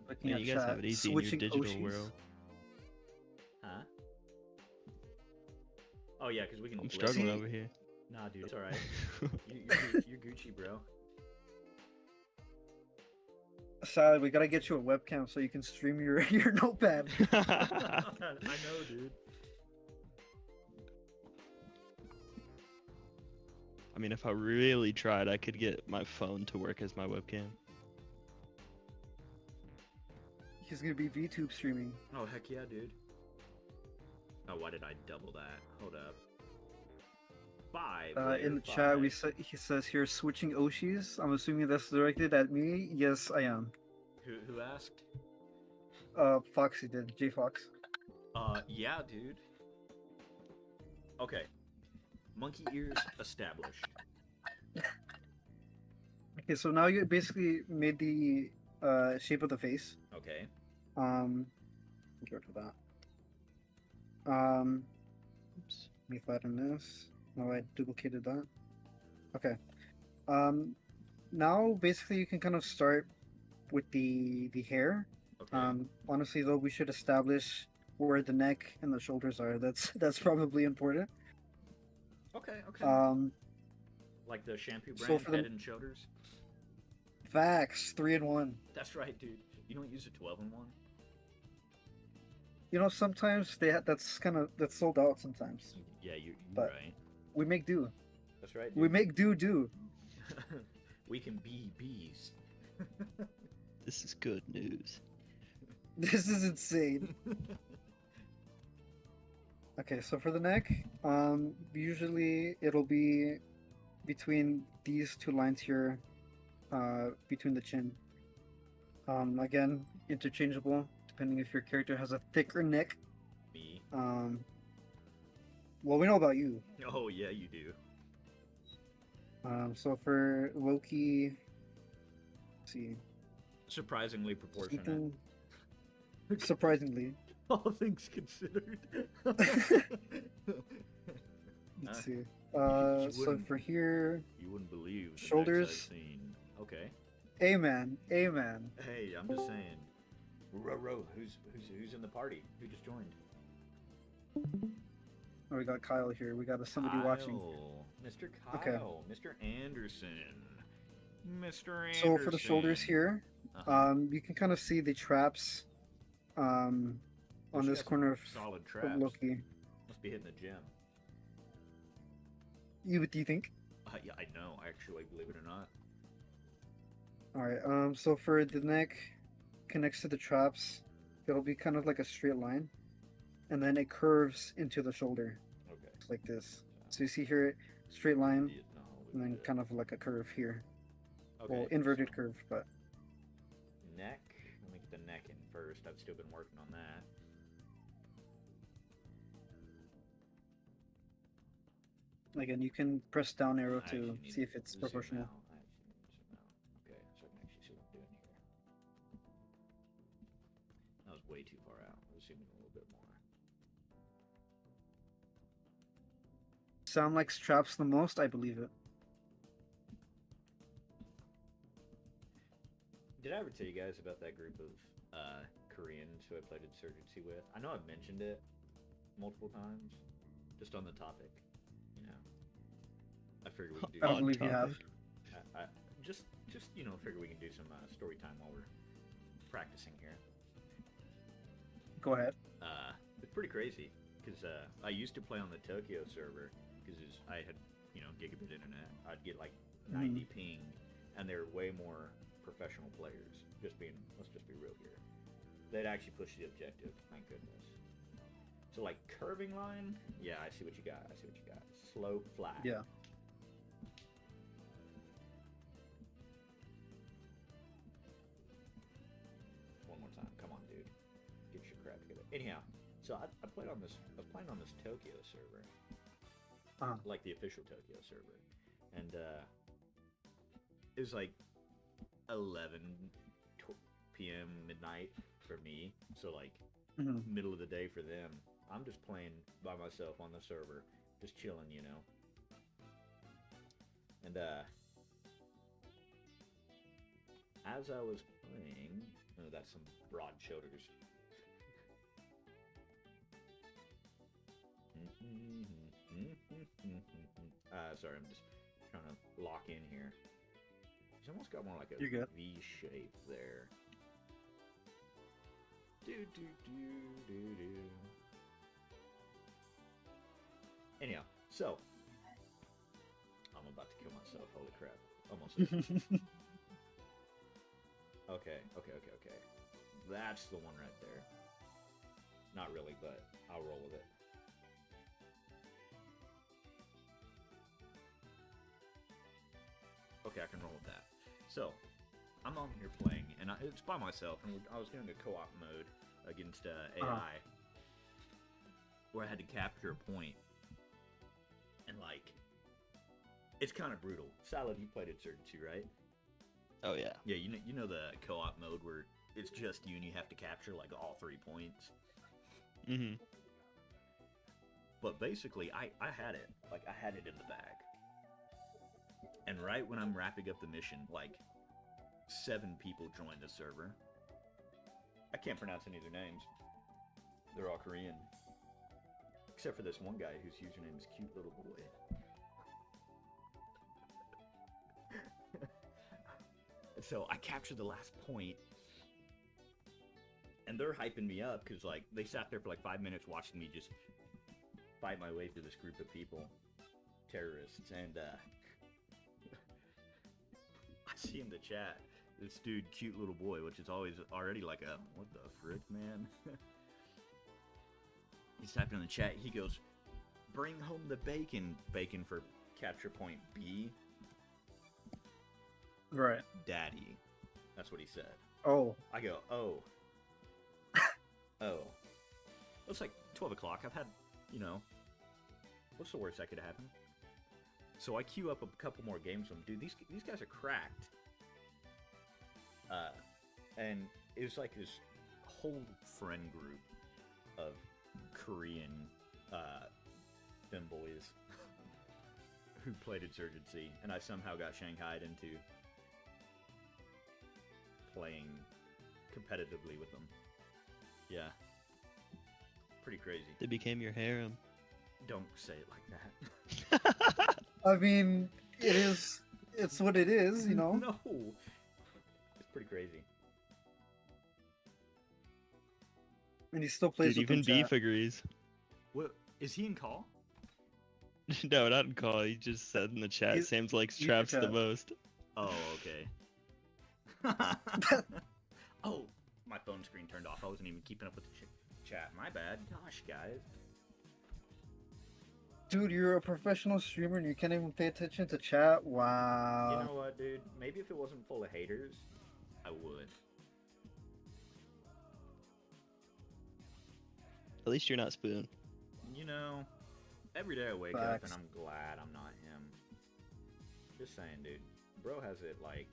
Looking Man, at you guys chat, have it easy in your switching digital Oshis. world. Huh? Oh, yeah, because we can... I'm struggling See- over here. Nah, dude, it's alright. You're Gucci, bro. Sad, we gotta get you a webcam so you can stream your your notepad. I know, dude. I mean, if I really tried, I could get my phone to work as my webcam. He's gonna be VTube streaming. Oh, heck yeah, dude. Oh, why did I double that? Hold up. 5. In the chat, he says here switching Oshis. I'm assuming that's directed at me. Yes, I am. Who asked? Foxy did. J Fox. Yeah, dude. Okay. Monkey ears established. Okay, so now you basically made the shape of the face. Okay. Get rid of that. Oops. Let me flatten this. No, I duplicated that. Okay. Now basically you can kind of start with the hair. Okay. Honestly though, we should establish where the neck and the shoulders are. That's probably important. Okay. Like the shampoo so brand, for the- Head and Shoulders. Facts, 3-in-1. That's right, dude. You don't use a 12-in-1? You know, sometimes that's sold out sometimes. Yeah, you're But- right. We make do. That's right, dude. We make do. We can be bees. This is good news. This is insane. Okay, so for the neck, usually it'll be between these two lines here, between the chin. Again, interchangeable, depending if your character has a thicker neck. Me. Well, we know about you. Oh, yeah, you do. So for Loki, let's see, Surprisingly proportionate. something surprisingly. All things considered. Let's see. You So wouldn't- for here, You wouldn't believe the Shoulders. necks I've seen. Okay. amen. Hey, I'm just saying. Who's in the party? Who just joined? Oh, we got Kyle here. We got somebody watching. Kyle. Mr. Kyle. Okay. Mr. Anderson. Mr. Anderson. So for the shoulders here, Uh-huh. you can kind of see the traps, on Those this guys corner of, solid of traps. Loki. Must be hitting the gym. Do you think? Yeah, I know, actually, believe it or not. All right. So for the neck, connects to the traps. It'll be kind of like a straight line, and then it curves into the shoulder Okay. like this. So you see here, straight line, Yeah, no, and then we'll do kind of like a curve here. it. Okay, Well, inverted so curve, but neck. Let me get the neck in first. I've still been working on that. again, you can press down arrow I actually to need see if it's zoom proportional. out. I actually need to zoom out. Okay, so I can actually see what I'm doing here. sound like straps the most, I believe it. Did I ever tell you guys about that group of Koreans who I played Insurgency with? I know I've mentioned it multiple times, just on the topic. You know, I figured we could do. I don't On believe you have. topic. I just figure we can do some story time while we're practicing here. Go ahead. It's pretty crazy because I used to play on the Tokyo server because I had gigabit internet. I'd get like 90 ping, and they're way more professional players. Let's just be real here. They'd actually push the objective. Thank goodness. So like curving line, yeah, I see what you got. Slope, flat. Yeah. One more time. Come on, dude. Get your crap together. Anyhow, so I was playing on this Tokyo server. Like the official Tokyo server. And it was like 11 p.m. midnight for me. So like middle of the day for them. I'm just playing by myself on the server, just chilling, you know. And as I was playing, oh, that's some broad shoulders. Sorry, I'm just trying to lock in here. He's almost got more like a You're good. V shape there. Anyhow, so I'm about to kill myself. Holy crap! Almost there. Okay. That's the one right there. Not really, but I'll roll with it. Okay, I can roll with that. So, I'm on here playing, and it's by myself, and I was doing a co-op mode against AI, where I had to capture a point, and like, it's kind of brutal. Salad, you played Insurgency, right? Oh yeah. Yeah, you know the co-op mode where it's just you and you have to capture like all 3 points. Mm-hmm. But basically, I had it. Like, I had it in the bag. And right when I'm wrapping up the mission, like, 7 people joined the server. I can't pronounce any of their names. They're all Korean. Except for this one guy whose username is Cute Little Boy. So I captured the last point. And they're hyping me up because, like, they sat there for like 5 minutes watching me just fight my way through this group of people. Terrorists. And, I see in the chat this dude, Cute Little Boy, which is already like a, what the frick, man? He's typing in the chat. He goes, "Bring home the bacon." Bacon for capture point B. Right. Daddy. That's what he said. Oh. I go, oh. Oh. It's like 12 o'clock. I've had, what's the worst that could happen? So I queue up a couple more games with them. Dude, these guys are cracked. And it was like this whole friend group of Korean femboys who played Insurgency, and I somehow got shanghaied into playing competitively with them. Yeah. Pretty crazy. They became your harem. Don't say it like that. I mean, it's what it is, you know? No. It's pretty crazy. And he still plays Dude, with even them, Beef agrees. What, is he in call? No, not in call. He just said in the chat, He's- Sam's likes he's in traps the chat. most. Oh, okay. Oh, my phone screen turned off. I wasn't even keeping up with the chat. My bad. Gosh, guys. Dude, you're a professional streamer and you can't even pay attention to chat? Wow. You know what, dude? Maybe if it wasn't full of haters, I would. At least you're not Spoon. Every day I wake up Facts. and I'm glad I'm not him. Just saying, dude. Bro has it like...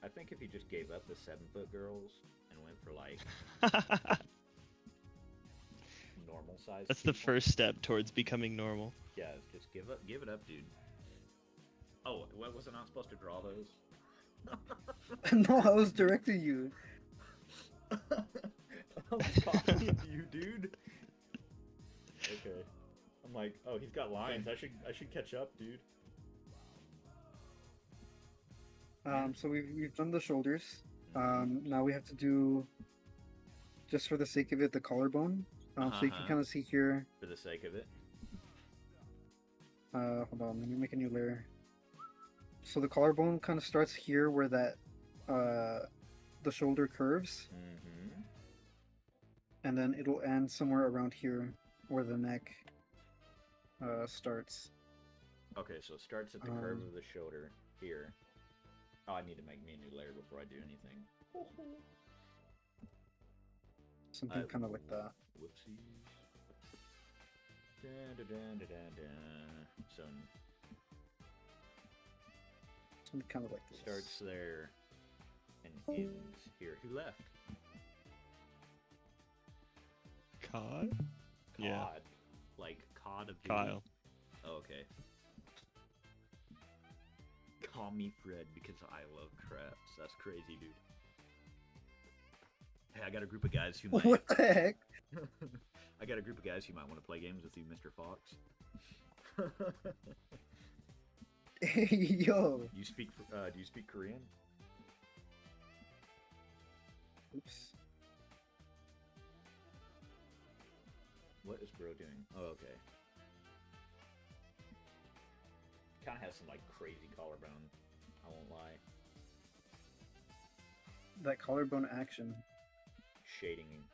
I think if he just gave up the 7-foot girls and went for like normal size. That's the people. first step towards becoming normal. Yeah, just give it up, dude. Oh, what was I not supposed to draw those? No, I was directing you. I was copying you, dude. Okay. I'm like, oh, he's got lines. I should catch up, dude. So we've done the shoulders. Now we have to do, just for the sake of it, the collarbone. So you can kind of see here. For the sake of it. Hold on, let me make a new layer. So the collarbone kind of starts here where that the shoulder curves, and then it'll end somewhere around here where the neck starts. Okay, so it starts at the curve of the shoulder here. Oh, I need to make me a new layer before I do anything. Something kind of like that. Whoopsies. Dun, dun, dun, dun, dun, dun. So Something kind of like this. starts there and ends here. Who left? Cod? Cod. Yeah. Like Cod of Duty? Kyle. Oh, okay. Call me Fred because I love traps. That's crazy, dude. Hey, I got a group of guys who might... What the heck? I got a group of guys who might want to play games with you, Mr. Fox. Hey, yo. Do you speak Korean? Oops. What is bro doing? Oh, okay. Kind of has some like crazy collarbone. I won't lie. That collarbone action. Shading.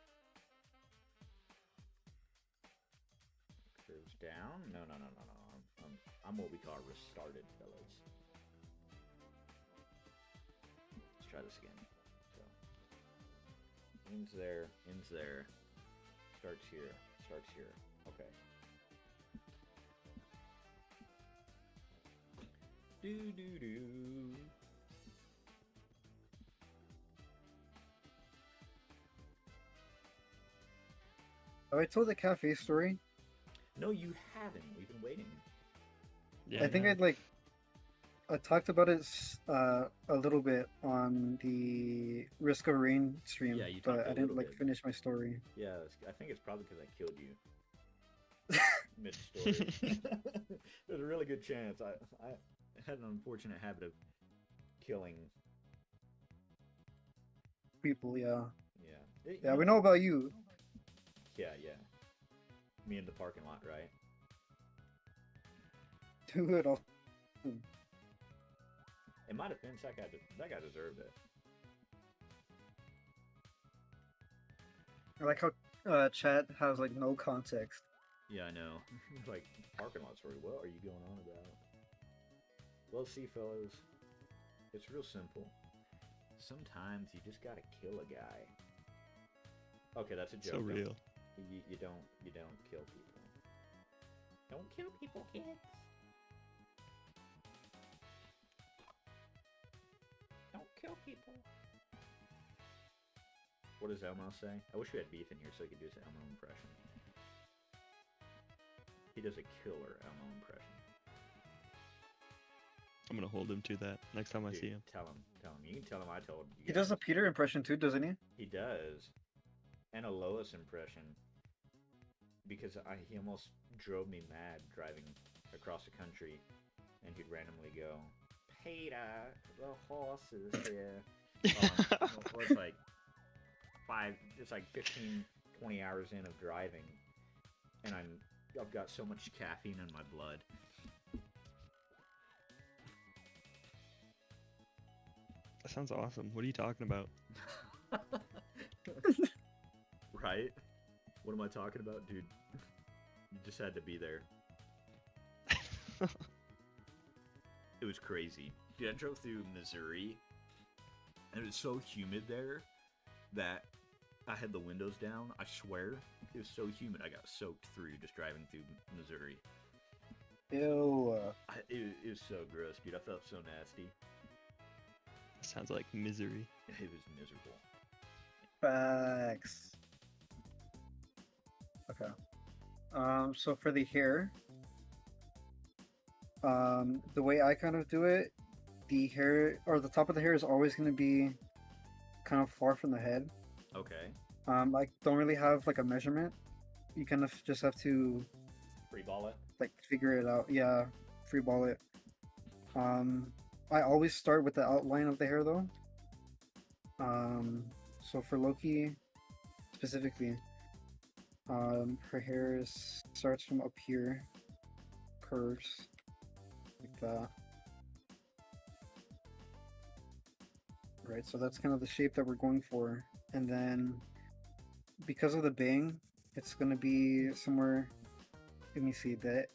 Curves down. No. I'm what we call restarted, fellas. Let's try this again. So, ends there. Starts here. Okay. Do. Have I told the cafe story? No, you haven't. We've been waiting. Yeah, I think no. I talked about it a little bit on the Risk of Rain stream, Yeah, you talked but a I didn't little like bit. finish my story. Yeah, I think it's probably because I killed you mid-story. There's a really good chance. I had an unfortunate habit of killing. People, yeah. Yeah. Yeah, we know about you. Yeah. Me in the parking lot, right? Do it all. In my defense, that guy deserved it. I like how chat has like no context. Yeah, I know. Like, parking lot story, what are you going on about? Well, see, fellas, it's real simple. Sometimes you just gotta kill a guy. Okay, that's a joke. So real. You don't kill people. Don't kill people, kids. Don't kill people. What does Elmo say? I wish we had Beef in here so he could do his Elmo impression. He does a killer Elmo impression. I'm gonna hold him to that next time I Dude, see him. Tell him. You can tell him I told you. He does a Peter impression too, doesn't he? He does. And a Lois impression. Because he almost drove me mad driving across the country. And he'd randomly go, Peter, the horses here. Well, it's like 15, 20 hours in of driving. And I've got so much caffeine in my blood. That sounds awesome. What are you talking about? Right? What am I talking about? Dude, you just had to be there. It was crazy. Dude, I drove through Missouri, and it was so humid there that I had the windows down. I swear, it was so humid. I got soaked through just driving through Missouri. Ew. It was so gross, dude. I felt so nasty. Sounds like misery. It was miserable. Facts. Okay. So for the hair, the way I kind of do it, the hair or the top of the hair is always going to be kind of far from the head. Okay. I don't really have like a measurement. You kind of just have to Free ball it. like figure it out. Yeah, free ball it. I always start with the outline of the hair though. So for Loki specifically, her hair starts from up here, curves like that. Right, so that's kind of the shape that we're going for. And then because of the bang, it's going to be somewhere, let me see, the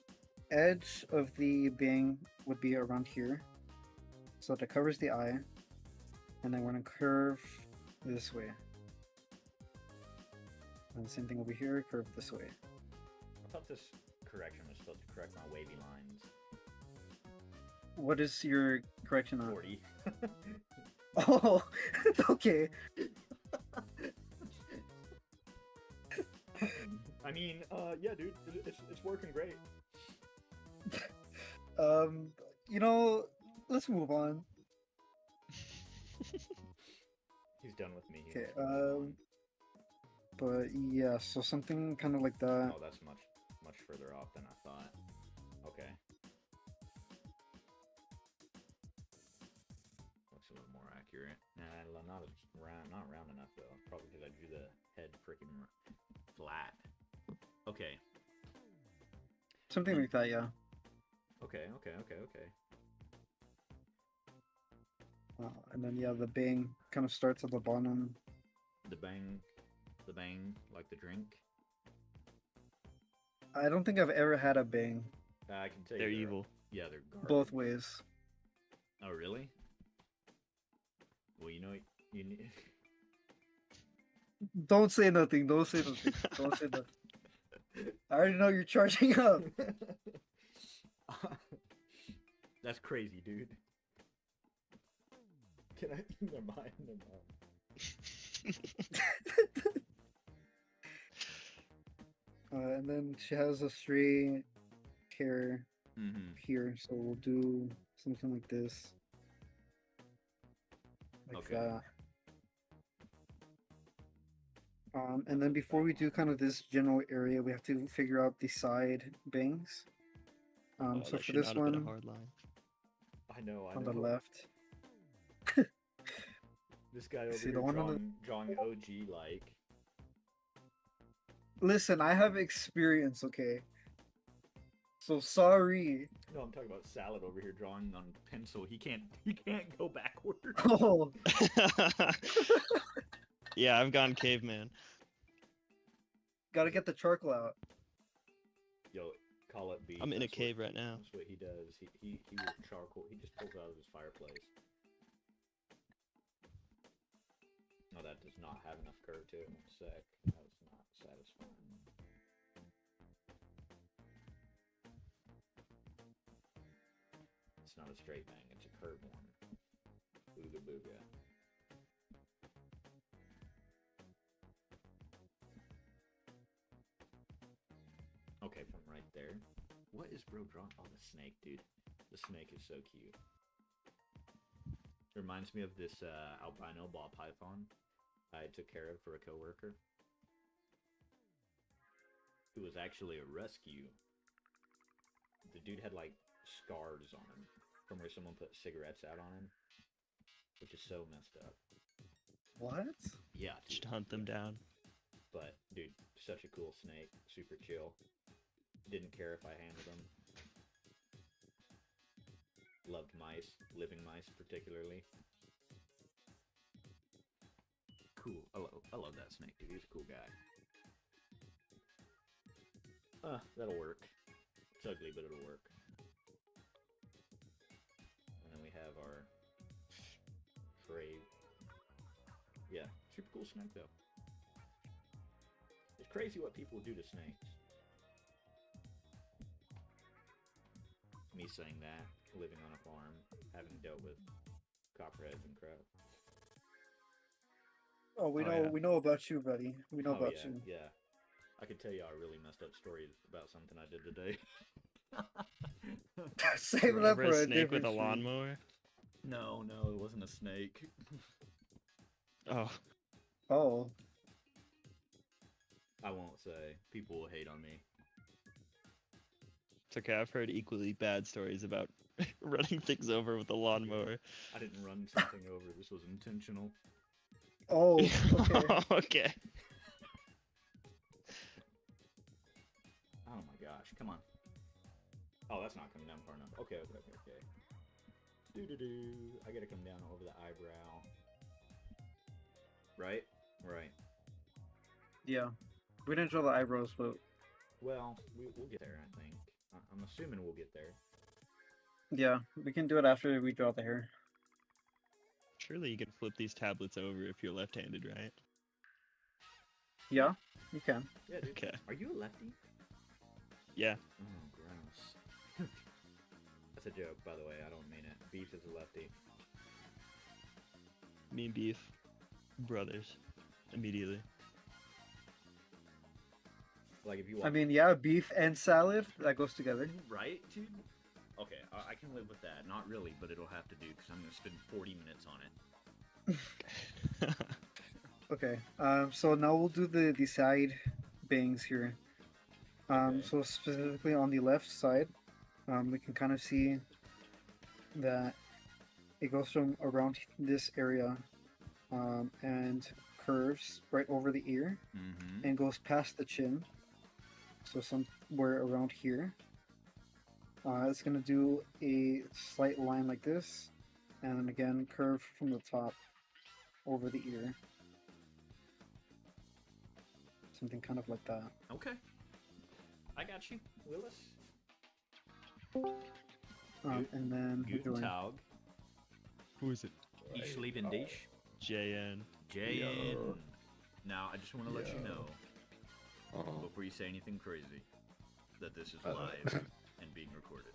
edge of the bang would be around here. So that covers the eye. And then we're going to curve this way. And the same thing over here, curve this way. I thought this correction was supposed to correct my wavy lines. What is your correction on? 40. Oh, okay. I mean, yeah, dude, it's working great. You know, let's move on. He's done with me. Okay, but yeah, so something kind of like that. Oh, that's much further off than I thought. Okay. Looks a little more accurate. Nah, not round enough though. Probably because I drew the head freaking flat. Okay. Something like that, yeah. Okay. And then yeah, the bang kind of starts at the bottom. The bang, like the drink. I don't think I've ever had a bang I can tell you They're evil. Yeah, they're garbage. both ways. Oh, really? Well, you know, you need. Don't say nothing. Don't say nothing. Don't say nothing. I already know you're charging up. That's crazy, dude. Can I? Never mind. And then she has a straight hair here, so we'll do something like this. Like Okay. that. And then before we do kind of this general area, we have to figure out the side bangs. Oh, So that for should this not have been a one, hard line. I know. on the left. This guy over See, here the one on drawing OG like. Listen, I have experience, okay? So sorry. No, I'm talking about Salad over here drawing on pencil. He can't go backward. Oh, Yeah, I've gone caveman. gotta get the charcoal out. Yo, call it beef. I'm in a That's cave right now. That's what he does. He will charcoal. He just pulls it out of his fireplace. No, that does not have enough curve to it. 1 sec. That was not satisfying. It's not a straight bang. It's a curved one. Ooga booga. Okay, from right there. What is bro drawing? Oh, the snake, dude. The snake is so cute. It reminds me of this albino ball python I took care of for a coworker. Who was actually a rescue. The dude had like scars on him from where someone put cigarettes out on him, which is so messed up. What? Yeah, dude. Should hunt them down. But dude, such a cool snake, super chill. Didn't care if I handled him. Loved mice, living mice particularly. Cool. I love that snake, dude. He's a cool guy. That'll work. It's ugly, but it'll work. And then we have our frayed. Yeah, super cool snake though. It's crazy what people do to snakes. Me saying that, living on a farm, having dealt with copperheads and crap. Oh, we Oh, know yeah. we know about you, buddy. We know Oh, about yeah, you. yeah. I could tell you a really messed up story about something I did today. Save Run that over for a a snake with different a stream. lawnmower. No, it wasn't a snake. Oh, Oh, I won't say. People will hate on me. it's okay. I've heard equally bad stories about running things over with a lawnmower. I didn't run something over. This was intentional. oh, okay. Okay. Oh my gosh, come on. Oh, that's not coming down far enough. Okay. Doo-doo-doo. I gotta come down over the eyebrow. Right? Right. Yeah. We didn't draw the eyebrows, but Well, we'll get there, I think. I'm assuming we'll get there. yeah, we can do it after we draw the hair. Surely you can flip these tablets over if you're left-handed, right? Yeah, you can. Yeah, dude. Okay. Are you a lefty? Yeah. Oh, gross. That's a joke, by the way. I don't mean it. Beef is a lefty. Me and Beef, brothers, immediately. Like if you I walk... mean, yeah, beef and salad, that goes together. Right, dude? Okay, I can live with that. Not really, but it'll have to do because I'm going to spend 40 minutes on it. Okay, so now we'll do the side bangs here. Okay. So specifically on the left side, we can kind of see that it goes from around this area and curves right over the ear Mm-hmm. and goes past the chin. So somewhere around here. It's going to do a slight line like this, and then again curve from the top over the ear. Something kind of like that. Okay. I got you, Willis. And then we're Guten doing Tag. Who is it? Ich lieben dich. JN. JN. Now, I just want to let you know, Uh-huh. before you say anything crazy, that this is live and being recorded.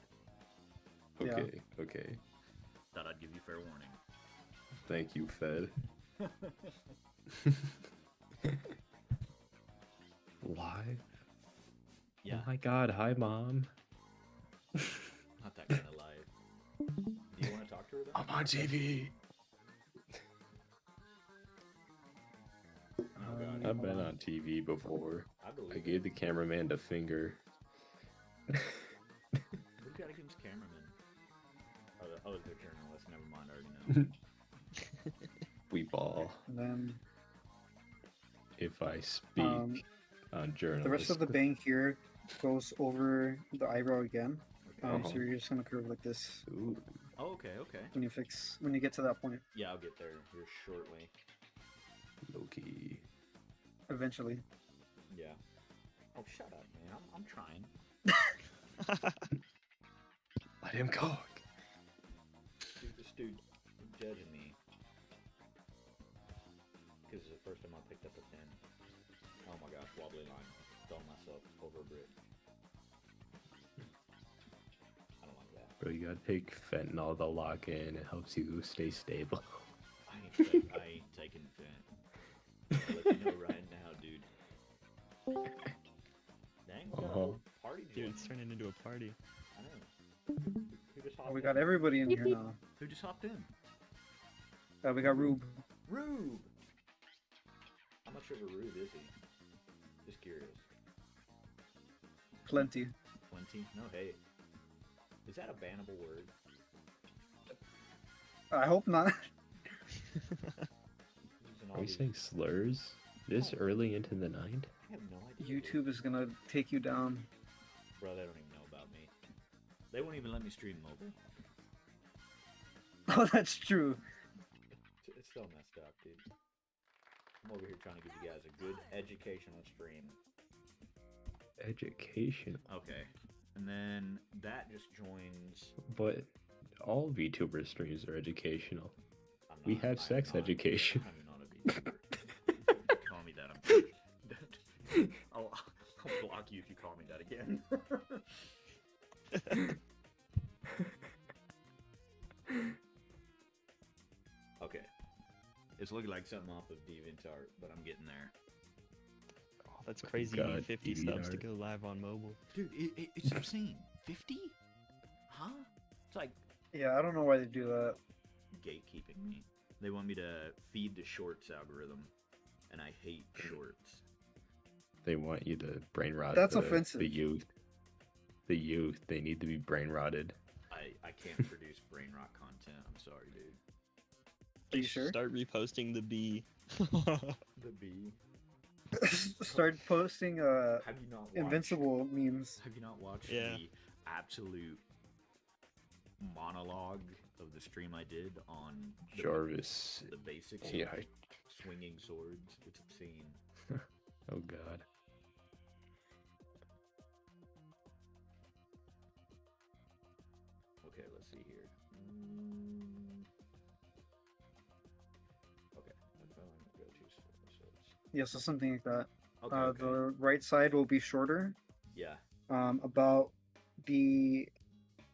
Okay, okay. Thought I'd give you fair warning. Thank you, Fed. Live? Yeah, Oh my god, hi, Mom. not that kind of live. Do you want to talk to her then? I'm on TV. Oh god, I've been on TV before. I believe I it. gave the cameraman the finger. What do you got against cameramen? Oh, they're journalists. Never mind, I already know. We ball. and then If I speak on journalists. the rest of the bang here goes over the eyebrow again. Okay. So you're just gonna curve like this Ooh. Oh, okay. when you get to that point. Yeah, I'll get there here shortly. Low-key. Eventually. Yeah. Oh, shut up, man. I'm trying. Let him cook. Dude, this dude judging me. Because it's the first time I picked up a pen. Oh my gosh, wobbly line. Fell myself over a bridge. I don't like that. Bro, you gotta take fentanyl to lock in. It helps you stay stable. I ain't taking Fent. I'll let you know right now, dude. Dang, we got a whole party Dude, joint. it's turning into a party. I know. Who just hopped Oh, we in? got everybody in here now. Who just hopped in? We got Rube. Rube! How much of a Rube is he? Just curious. Plenty. 20? No, hey. Is that a bannable word? I hope not. Using all Are we these- saying slurs? This early into the night? I have no idea. YouTube is gonna take you down. Bro, they don't even know about me. They won't even let me stream mobile. Oh, that's true. It's so messed up, dude. I'm over here trying to give you guys a good educational stream. Education. Okay. And then that just joins... But all VTuber streams are educational. I'm We not- have I'm sex not- education. I'm not a VTuber. Don't call me that. I'm kidding. I'll block you if you call me that again. Okay. It's looking like something off of DeviantArt, but I'm getting there. Oh, That's crazy. You God, need 50 DeviantArt. subs to go live on mobile. Dude, it's insane. 50? Huh? It's like Yeah, I don't know why they do that. gatekeeping me. They want me to feed the shorts algorithm, and I hate shorts. They want you to brain rot That's the offensive. youth. The youth, they need to be brain rotted. I can't produce brain rot content. I'm sorry, dude. Are you sure? Start reposting the bee. The bee. Start posting Have you not watched, invincible memes. Have you not watched Yeah. the absolute monologue of the stream I did on Jarvis. the basics Yeah. of swinging swords? It's obscene. Oh God. Okay, let's see here. Okay, that's what I'm gonna go to. So it's... Yeah, so something like that. Okay, okay. The right side will be shorter, Yeah. about the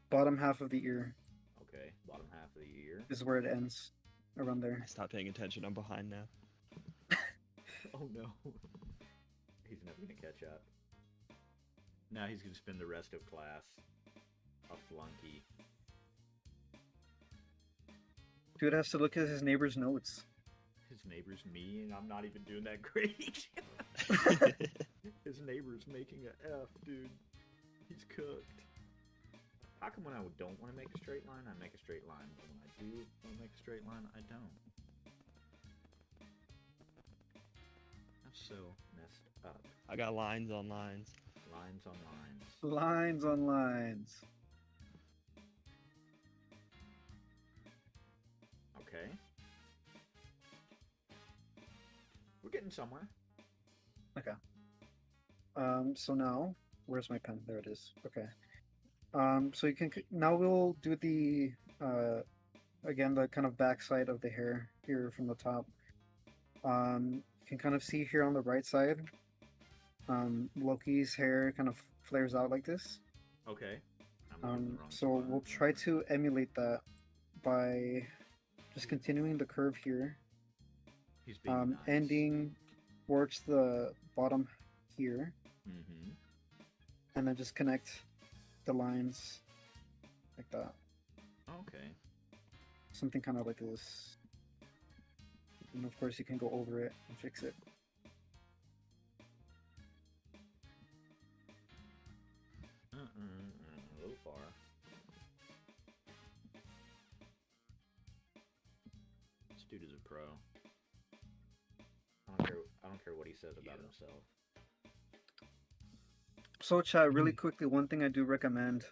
bottom half of the ear Okay. Bottom half of the ear. is where it ends, around there. I stopped paying attention. I'm behind now. Oh no. He's never gonna catch up. Now he's gonna spend the rest of class a flunky. Dude has to look at his neighbor's notes. His neighbor's me, and I'm not even doing that great. His neighbor's making a F, dude. He's cooked. How come when I don't want to make a straight line, I make a straight line, but when I do want to make a straight line, I don't? That's so messed up. I got lines on lines. Lines on lines. Lines on lines. Okay. We're getting somewhere. Okay. So now, where's my pen? There it is. Okay. So you can now we'll do the again the kind of backside of the hair here from the top. You can kind of see here on the right side, Loki's hair kind of flares out like this. Okay. I'm looking in the wrong So spot. we'll try to emulate that by just continuing the curve here, He's being nice. ending towards the bottom here, Mm-hmm. and then just connect the lines like that. Okay. Something kind of like this. And of course, you can go over it and fix it. A little far. This dude is a pro. I don't care what he says about himself. So, chat, really quickly, one thing I do recommend,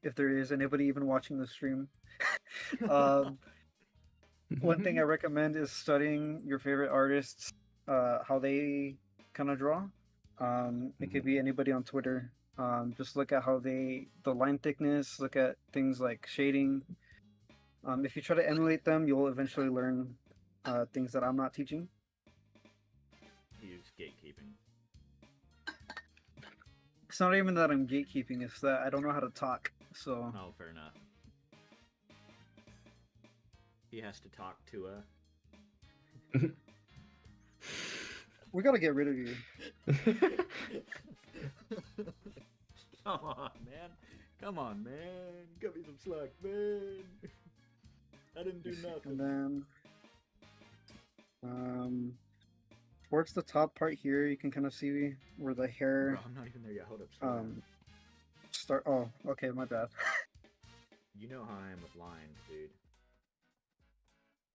if there is anybody even watching the stream, one thing I recommend is studying your favorite artists, how they kind of draw. It could be anybody on Twitter. Just look at how the line thickness, look at things like shading. If you try to emulate them, you'll eventually learn things that I'm not teaching. He's gatekeeping. It's not even that I'm gatekeeping, it's that I don't know how to talk. So Oh, fair enough. He has to talk to a... we gotta get rid of you. Come on, man. Come on, man. Cut me some slack, man. I didn't do And nothing. then, towards the top part here, you can kind of see where the hair Bro, I'm not even there yet. Hold up. Slow down. start. Oh, okay, my bad. You know how I am with lines, dude.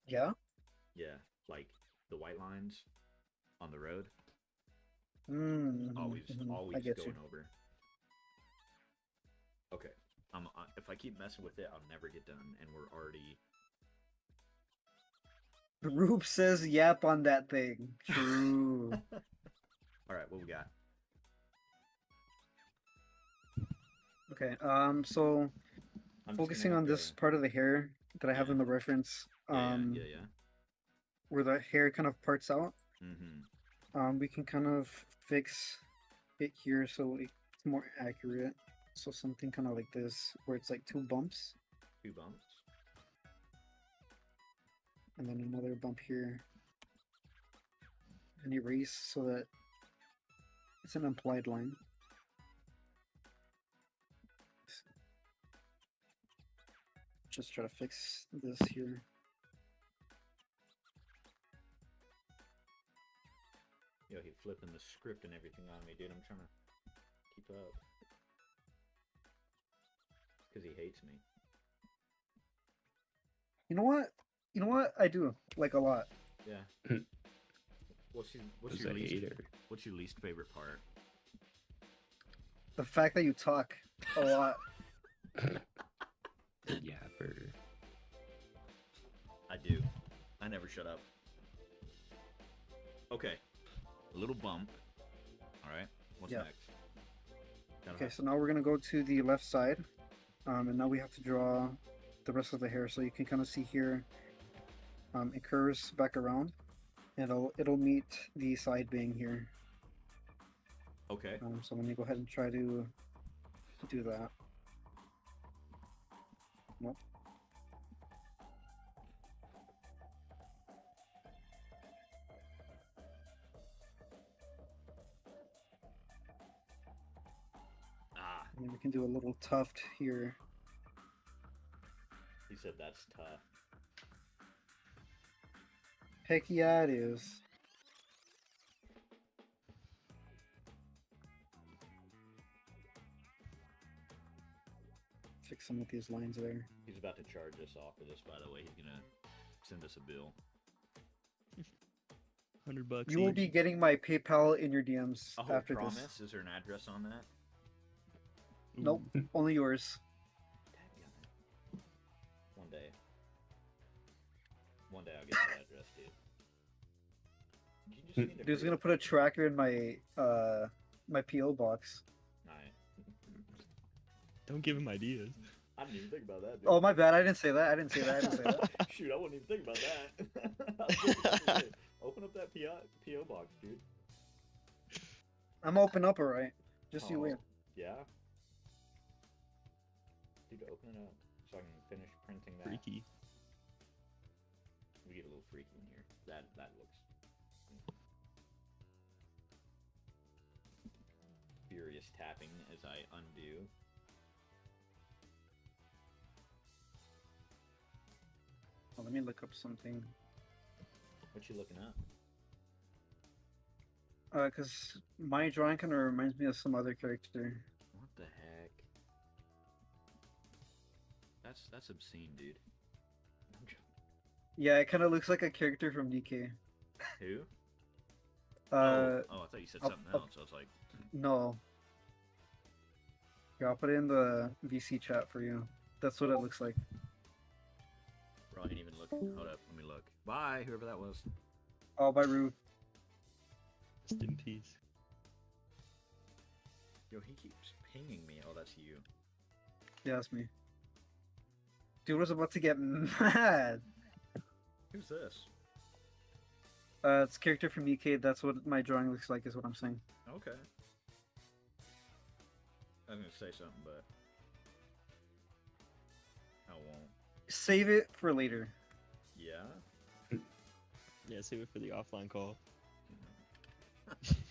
Yeah. Yeah, like the white lines on the road. Always I get going you. over. Okay. If I keep messing with it, I'll never get done, and we're already... Rube says yap on that thing. True. Alright, what we got? Okay. So I'm just focusing gonna on have this to- part of the hair that I have Yeah. in the reference, Yeah. where the hair kind of parts out, Mm-hmm. we can kind of fix it here so it's more accurate. So something kind of like this, where it's like two bumps, 2 bumps. and then another bump here, and erase so that It's an implied line. Just try to fix this here. Yo, he flipping the script and everything on me, dude. I'm trying to keep up. Because he hates me. You know what? You know what? I do like a lot. Yeah. What's Who's your a least hater? What's your least favorite part? The fact that you talk a lot. Yapper. I do. I never shut up. Okay. A little bump. Alright. What's Yeah. next? Gotta Okay, have- so now we're gonna go to the left side, and now we have to draw the rest of the hair. So you can kind of see here, it curves back around, and it'll meet the side bang here. Okay. So let me go ahead and try to do that. Nope. Ah, And then we can do a little tuft here. he said that's tough. Heck yeah, it is. Fix some of these lines there. He's about to charge us off for this, by the way. He's gonna send us a bill. $100 You will each. be getting my PayPal in your DMs Oh, after promise? this. Is there an address on that? Nope, only yours. Dadgummit. One day. One day I'll get that address, dude. You just need to Dude's breathe. gonna put a tracker in my my PO box. Nice. Don't give him ideas. I didn't even think about that, dude. Oh my bad, I didn't say that. I didn't say that. I didn't say that. Shoot, I wouldn't even think about that. I was thinking the same thing. Open up that PO box, dude. I'm open up, alright. Just you wait. Yeah? Dude, open it up so I can finish printing that. Freaky. We get a little freaky in here. That looks furious tapping as I undo. Oh, let me look up something. What you looking up? Cause my drawing kind of reminds me of some other character. What the heck? That's obscene, dude. Yeah, it kind of looks like a character from DK. Who? Uh, oh, I thought you said up- something up- else. I was like, no. Here, I'll put it in the VC chat for you. That's what it looks like. bro, I ain't even looking. Hold up, let me look. Bye, whoever that was. Oh, by Rue. Rest in peace. Yo, he keeps pinging me. Oh, that's you. Yeah, that's me. Dude was about to get mad. Who's this? It's a character from DK. That's what my drawing looks like, is what I'm saying. Okay. I was gonna say something, but I won't. Save it for later. Yeah. Yeah, save it for the offline call.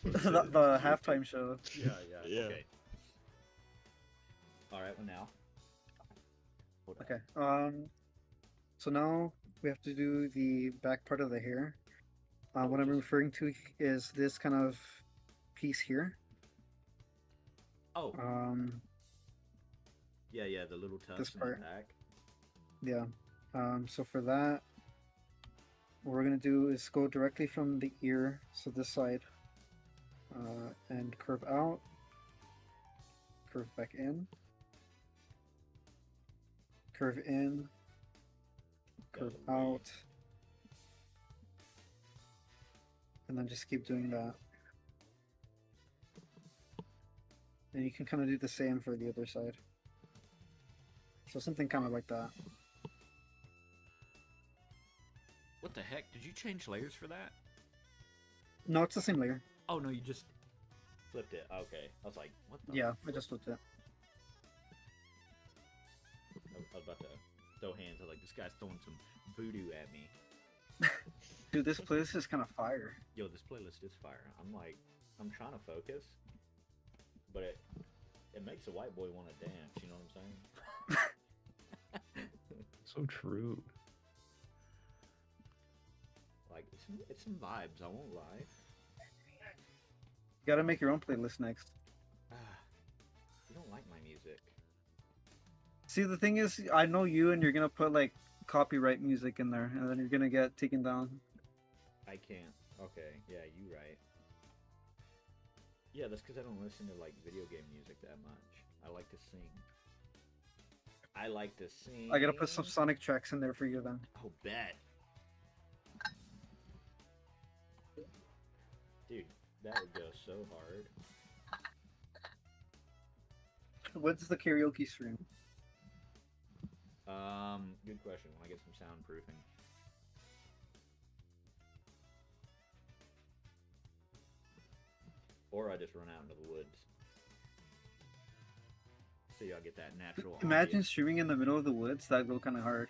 the halftime show. Yeah. Yeah. Okay. All right. Well, now. Hold on. Okay. So now we have to do the back part of the hair. What I'm just- referring to is this kind of piece here. Oh. Yeah. Yeah. The little tufts this in the part. back. So for that, what we're gonna do is go directly from the ear, so this side, and curve out, curve back in, curve in, curve Golly. out, and then just keep doing that. And you can kind of do the same for the other side. So something kind of like that. What the heck? Did you change layers for that? No, it's the same layer. Oh no, you just flipped it. Okay. I was like, what the? Yeah, I just flipped it. I was about to throw hands. I was like, this guy's throwing some voodoo at me. Dude, this playlist is kind of fire. Yo, this playlist is fire. I'm like, I'm trying to focus, but it makes a white boy want to dance. You know what I'm saying? So true. Like it's some vibes. I won't lie. You gotta make your own playlist next. You don't like my music. See, the thing is, I know you, and you're gonna put like copyright music in there, and then you're gonna get taken down. I can't. Okay, yeah, you right. Yeah, that's because I don't listen to like video game music that much. I like to sing. I like to sing. I gotta put some Sonic tracks in there for you then. Oh, bet. Dude, that would go so hard. What's the karaoke stream? Good question. When I get some soundproofing. Or I just run out into the woods. So y'all get that natural Imagine ambience. streaming in the middle of the woods. That'd go kind of hard.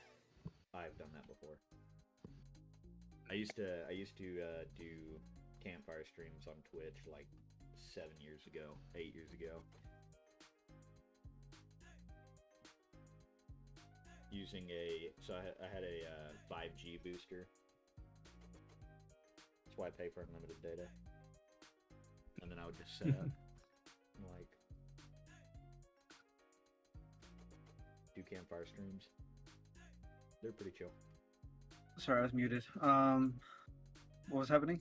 I've done that before. I used to do campfire streams on Twitch like 7 years ago, 8 years ago. Using I had a 5G booster. That's why I pay for unlimited data. And then I would just set up and like do campfire streams. They're pretty chill. Sorry, I was muted. What was happening?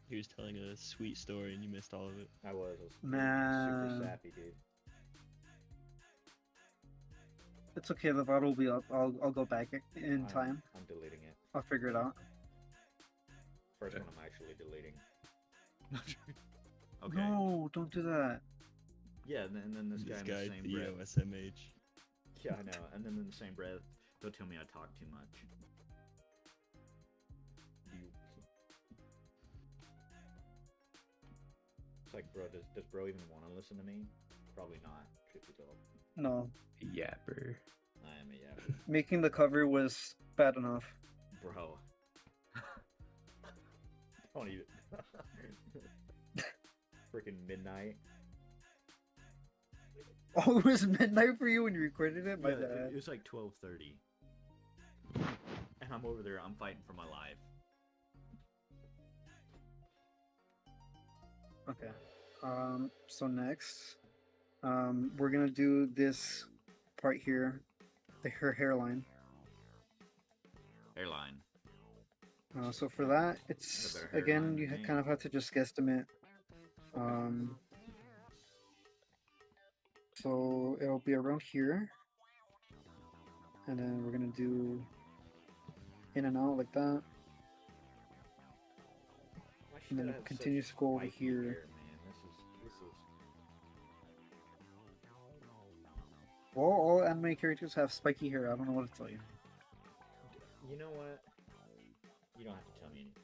He was telling a sweet story and you missed all of it. I was Man. super sappy, dude. It's okay. The VOD will be up. I'll go back in time. I'm deleting it. I'll figure it out. First Okay. one I'm actually deleting. Okay. No, don't do that. Yeah, and then this guy in the same breath. OSMH. Yeah, I know. And then in the same breath, don't tell me I talk too much. You. It's like, bro, does bro even want to listen to me? Probably not, truth be told. No, Yapper. I am a yapper. making the cover was bad enough. Bro. Don't even. Freaking midnight. Oh, it was midnight for you when you recorded it? My Yeah, bad. it was like 12:30. And I'm over there, I'm fighting for my life. Okay. So next, we're gonna do this part here, her hairline. Airline. So for that, it's better again hairline you than me. kind of have to just guesstimate. So it'll be around here, and then we're gonna do in and out like that, Why should and then I it have continues such to go over spiky here. hair, man? This is. Well, all anime characters have spiky hair. I don't know what to tell you. You know what? You don't have to tell me anything.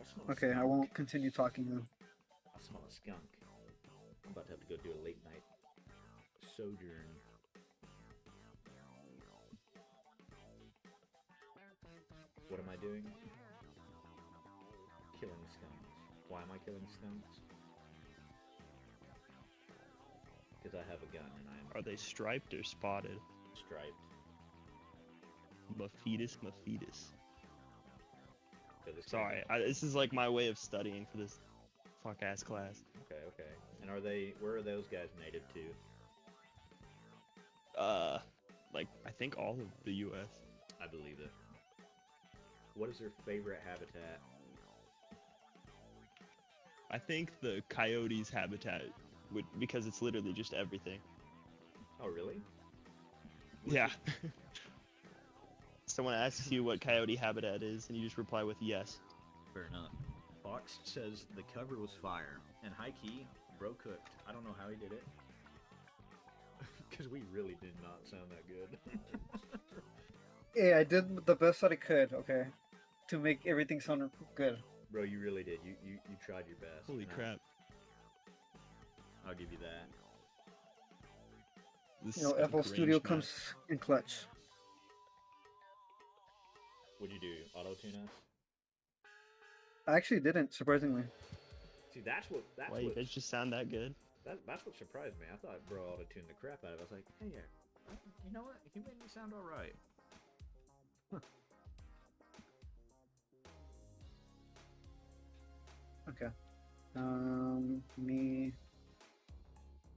I smell a Okay, I skunk. won't continue talking then. I smell a skunk. I'm about to have to go do a late night sojourn. What am I doing? Killing skunks. Why am I killing skunks? Because I have a gun and I'm Are they striped or spotted? striped. Mephitis, Mephitis. So this Sorry, guy- this is like my way of studying for this fuck ass class. Okay, okay. And where are those guys native to? Like I think all of the U.S. I believe it. What is their favorite habitat? I think the coyote's habitat would because it's literally just everything. Oh, really? Yeah. Someone asks you what coyote habitat is, and you just reply with yes. Fair enough. Fox says the cover was fire, and high key, bro cooked. I don't know how he did it, because we really did not sound that good. Yeah, I did the best that I could. Okay, to make everything sound good. Bro, you really did. You tried your best. Holy and crap! I'll give you that. This You know, skunk FL range Studio map. comes in clutch. What'd you do? Auto tune us? I actually didn't, surprisingly. See, that's what Why you guys just sound that good? that's what surprised me. I thought bro auto-tuned the crap out of it. I was like, hey, yeah, you know what? He made me sound all right. Okay. Me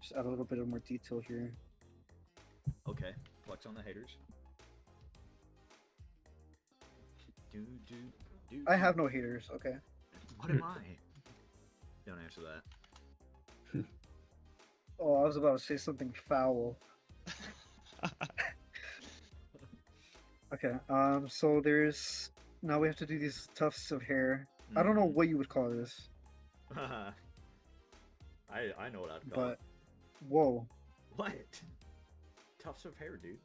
just add a little bit of more detail here. Okay, flex on the haters. Do do do. I have no haters. Okay. What am I? Don't answer that. Oh, I was about to say something foul. Okay. So there's now we have to do these tufts of hair. I don't know what you would call this, I know what I'd call but it. whoa. What? Tufts of hair, dude.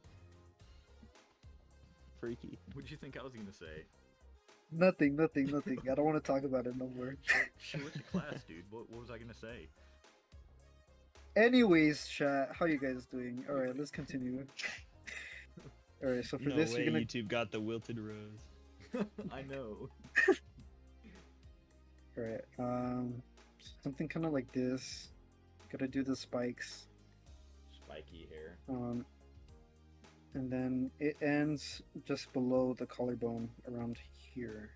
Freaky. What'd you think I was gonna say? Nothing. I don't want to talk about it no more. She went to class, dude. What was I gonna say? Anyways, chat, how you guys doing? All right, let's continue. All right, so for No this, way you're gonna. YouTube got the wilted rose. I know. All right, something kind of like this. Gotta do the spikes. Spiky hair. And then it ends just below the collarbone around here.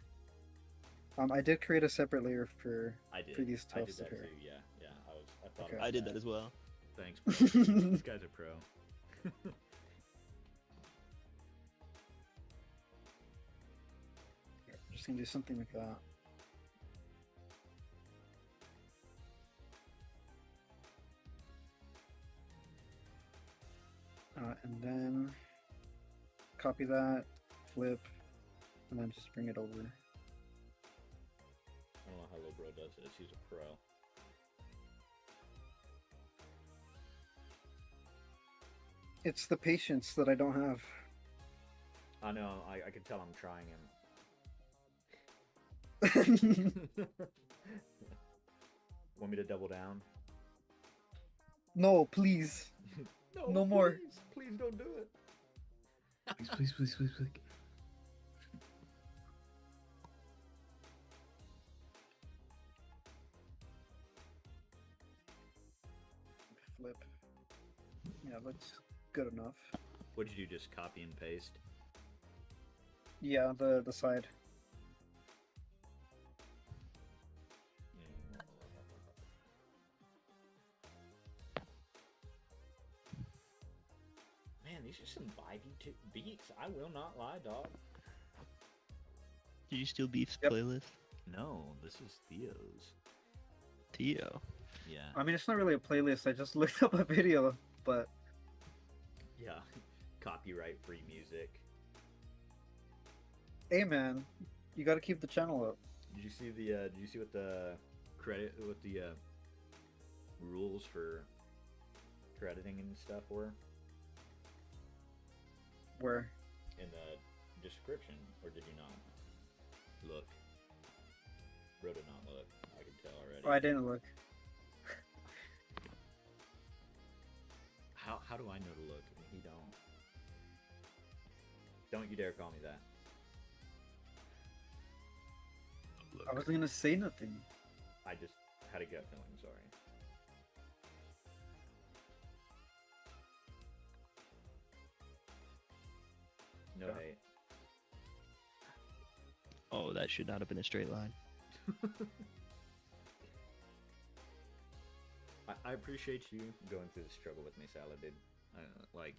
I did create a separate layer for these I did tufts of that hair. too. Yeah, yeah. I thought. Okay. About I did that as well. Thanks, bro. This guy's a pro. Just gonna do something like that. And then copy that, flip, and then just bring it over. I don't know how Lil Bro does this. He's a pro. It's the patience that I don't have. I know. I can tell I'm trying him. Want me to double down? No, please. No more. Please don't do it. Please. Flip. Yeah, looks good enough. What did you do? Just copy and paste? Yeah, the side. Man, these are some vibey beats. I will not lie, dog. Did you steal Beef's Yep. playlist? No, this is Theo's. Tio. Yeah. I mean, it's not really a playlist. I just looked up a video, but Yeah. Copyright free music. hey, man, you got to keep the channel up. Did you see the did you see what the rules for crediting and stuff were Where? in the description, or did you not look? Bro did not look. I can tell already. Oh, I didn't look. How do I know to look? He don't. Don't you dare call me that. I wasn't gonna say nothing. I just had a gut feeling. Sorry. No Okay. hate. Oh, that should not have been a straight line. I appreciate you going through the struggle with me, Salad, dude. Like,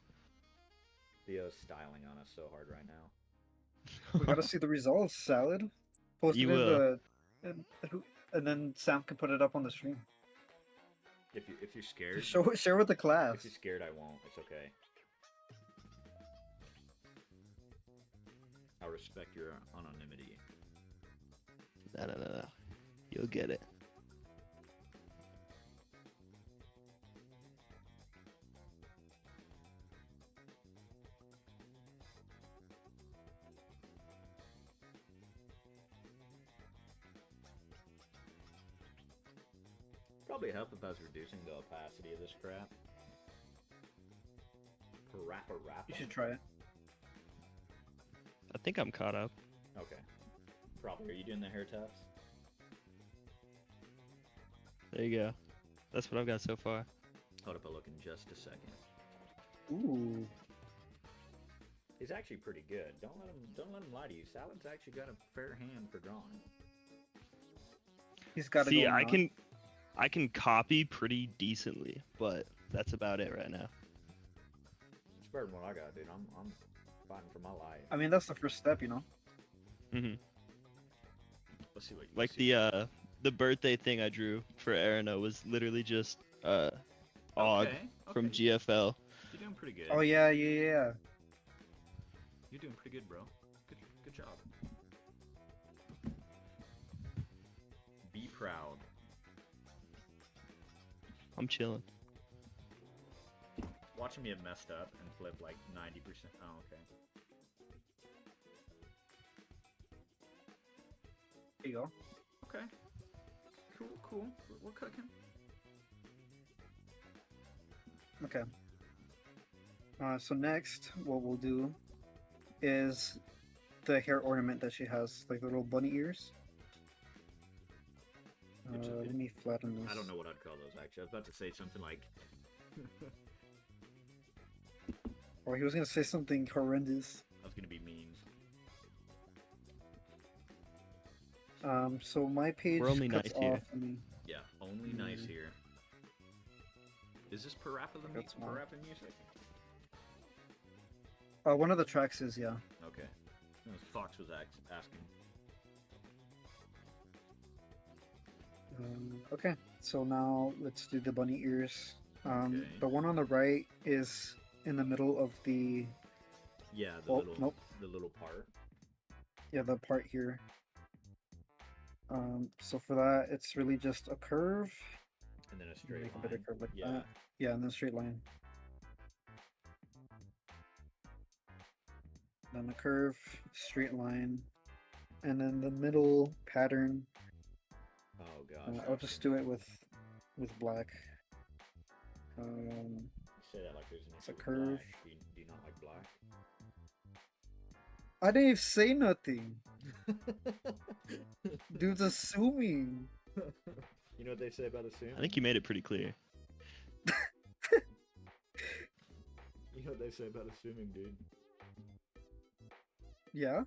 Theo's styling on us so hard right now. We gotta see the results, Salad. Post You it in will. and then Sam can put it up on the stream. If you're scared, Share with the class. if you're scared, I won't. It's okay. I respect your anonymity. No. You'll get it. Probably help if I was reducing the opacity of this crap. Parappa. You should try it. I think I'm caught up. Okay. Probably. Are you doing the hair tufts? There you go. That's what I've got so far. Hold up a look in just a second. Ooh. He's actually pretty good. Don't let him lie to you. Salad's actually got a fair hand for drawing. He's got to See, go. I can copy pretty decently, but that's about it right now. It's better than what I got, dude. I'm fighting for my life. I mean, that's the first step, you know. Hmm Let's see what you Like see. the birthday thing I drew for Arena was literally just Og Okay, from okay. GFL. You're doing pretty good. Oh yeah, yeah, yeah. You're doing pretty good, bro. Good job. Be proud. I'm chilling. Watching me have messed up and flip like 90%. Oh, okay. There you go. Okay. Cool. We're cooking. Okay. So next, what we'll do is the hair ornament that she has, like the little bunny ears. Which is- Let me flatten this. I don't know what I'd call those, actually. I was about to say something like... Or he was gonna say something horrendous. I was gonna be mean. So my page We're only cuts nice here. off. I mean, Yeah, only nice here. Is this parappa That's fine. music? one of the tracks is yeah. Okay. No, Fox was asking. Okay, so now let's do the bunny ears. Okay. The one on the right is in the middle of the Yeah, Oh, nope. the little part. the part here. So for that, it's really just a curve. And then a straight Make a line. bit of curve like Yeah. that. Yeah, and then straight line. Then a curve, straight line, and then the middle pattern. Oh gosh. I'll just do it with black. You say that like there's an it's a issue with curve. black. Do you not like black? I didn't even say nothing. Dude's assuming. You know what they say about assuming? I think you made it pretty clear. You know what they say about assuming, dude. Yeah,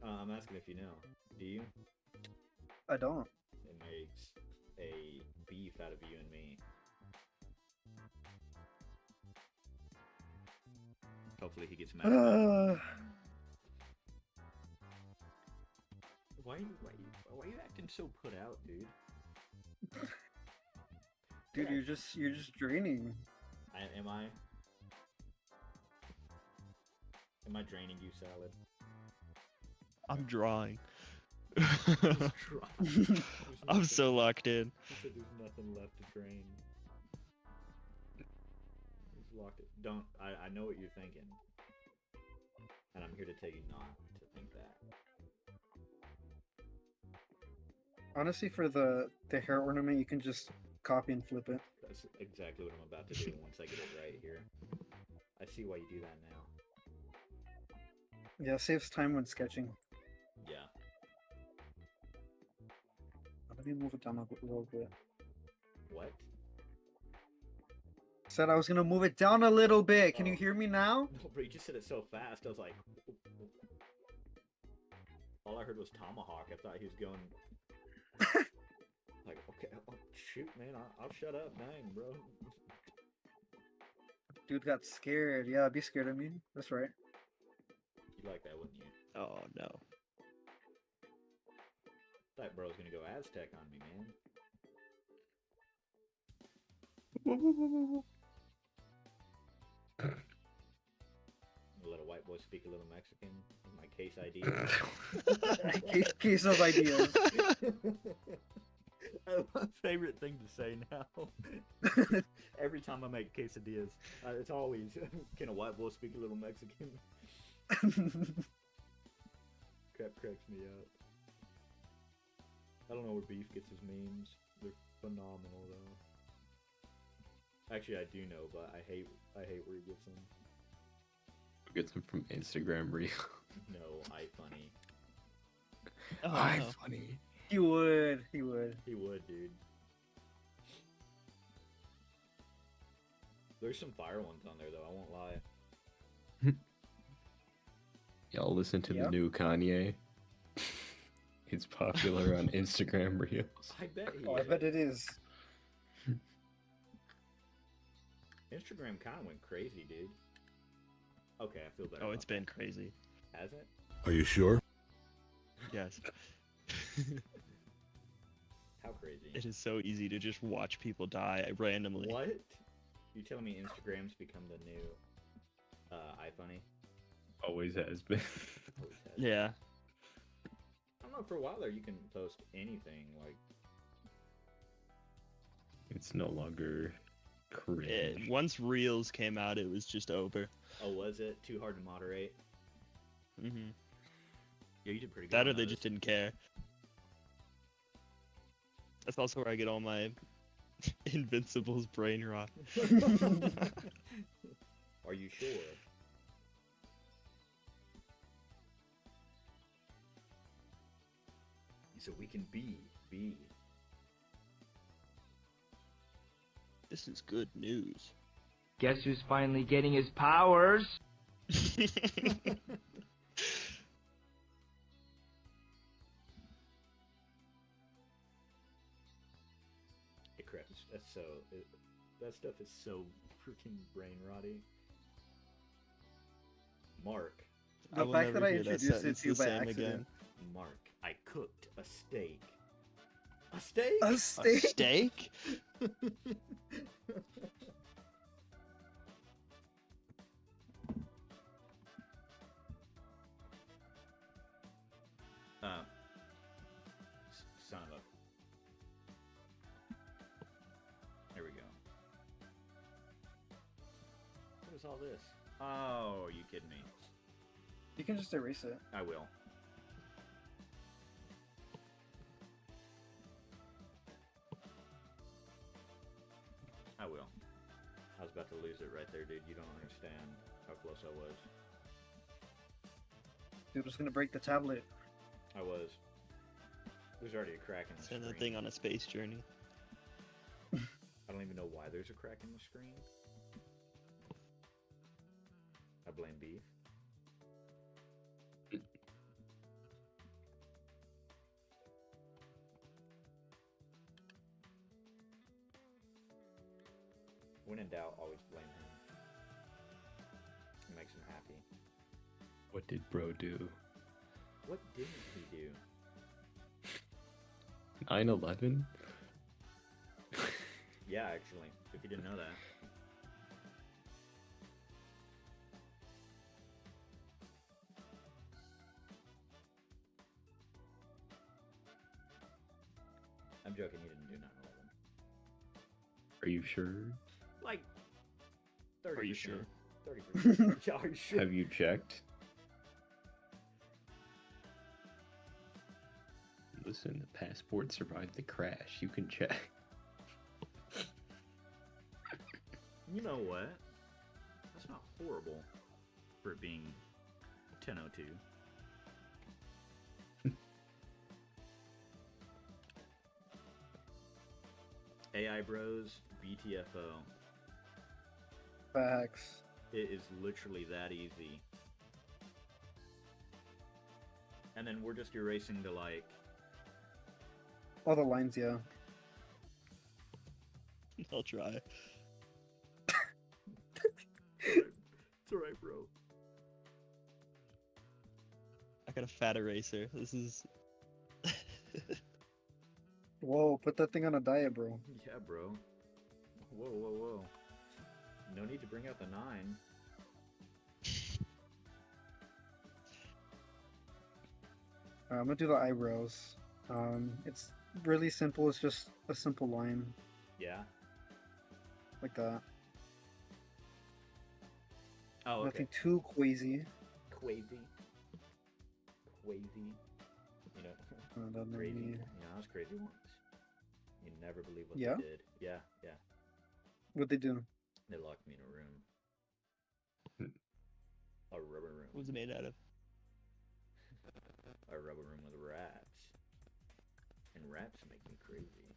I'm asking if you know. Do you? I don't. It makes a beef out of you and me. Hopefully he gets mad. Why you acting so put out, dude? Dude, you're just draining. Am I? Am I draining you, Salad? I'm drawing. Just try. There's I'm nothing- so locked in. He said there's nothing left to drain. He's locked it. Don't. I know what you're thinking. And I'm here to tell you not to think that. Honestly, for the hair ornament, you can just copy and flip it. That's exactly what I'm about to do once I get it right here. I see why you do that now. Yeah, saves time when sketching. Yeah. Let me move it down a little bit. What? Said I was gonna move it down a little bit. Can you Oh. hear me now? No, bro, you just said it so fast. I was like... All I heard was tomahawk. I thought he was going... like, okay, oh, shoot, man. I'll shut up. Dang, bro. Dude got scared. Yeah, be scared of me. That's right. You'd like that, wouldn't you? Oh no. That bro's gonna go Aztec on me, man. A little white boy speak a little Mexican. My case ID. Case of ideas. My favorite thing to say now. Every time I make quesadillas, it's always, can a white boy speak a little Mexican? Crap cracks me up. I don't know where Beef gets his memes. They're phenomenal, though. Actually, I do know, but I hate where he gets them. Gets them from Instagram Reel. No, iFunny. Oh, Hi, no. funny. He would. He would. He would, dude. There's some fire ones on there, though. I won't lie. Y'all listen to Yeah. the new Kanye? It's popular on Instagram Reels. I bet he Oh, I is. bet it is. Instagram kind of went crazy, dude. Okay, I feel better. Oh, about it's been crazy. that. Has it? Are you sure? Yes. How crazy? It is so easy to just watch people die randomly. What? You telling me Instagram's become the new iFunny? Always has been. Always has. Yeah. I don't know. For a while there, you can post anything. Like, It's no longer cringe. Once Reels came out, it was just over. oh, was it too hard to moderate? Hmm Yeah, you did pretty good. That on or they those. just didn't care. That's also where I get all my Invincible's brain rot. Are you sure? So we can be. This is good news. Guess who's finally getting his powers? Hey, crap! That's so. That stuff is so freaking brain rotty. Mark, I The will fact never that I hear that introduced it sentence to you the by same accident. again. Mark, I cooked a steak. A steak? A A steak? steak? Son of a. There we go. What is all this? Oh, are you kidding me? You can just erase it. I will. I will. I was about to lose it right there, dude. You don't understand how close I was. Dude was gonna break the tablet. I was. There's already a crack in the Send screen. that thing on a space journey. I don't even know why there's a crack in the screen. I blame beef. When in doubt, always blame him. It makes him happy. What did bro do? What didn't he do? 9/11? Yeah, actually, if you didn't know that. I'm joking, he didn't do 9/11. Are you sure? Like, 30%. Are you sure? 30%. Yeah, are you sure? Have you checked? Listen, the passport survived the crash. You can check. You know what? That's not horrible for it being 10:02. AI Bros, BTFO. Facts. It is literally that easy. And then we're just erasing the, like... All the lines, yeah. I'll try. It's alright, bro. I got a fat eraser. This is. Whoa, put that thing on a diet, bro. Yeah, bro. Whoa, whoa, whoa. No need to bring out the 9. I'm gonna do the eyebrows. It's really simple. It's just a simple line Yeah? like that. Oh, okay. Nothing too crazy. Crazy. Crazy. You know, That crazy. maybe- You know, I was crazy once. You never believe what Yeah? they did. Yeah, yeah. What'd they do? They locked me in a room. A rubber room. What was it made out of? A rubber room with rats. And rats make me crazy.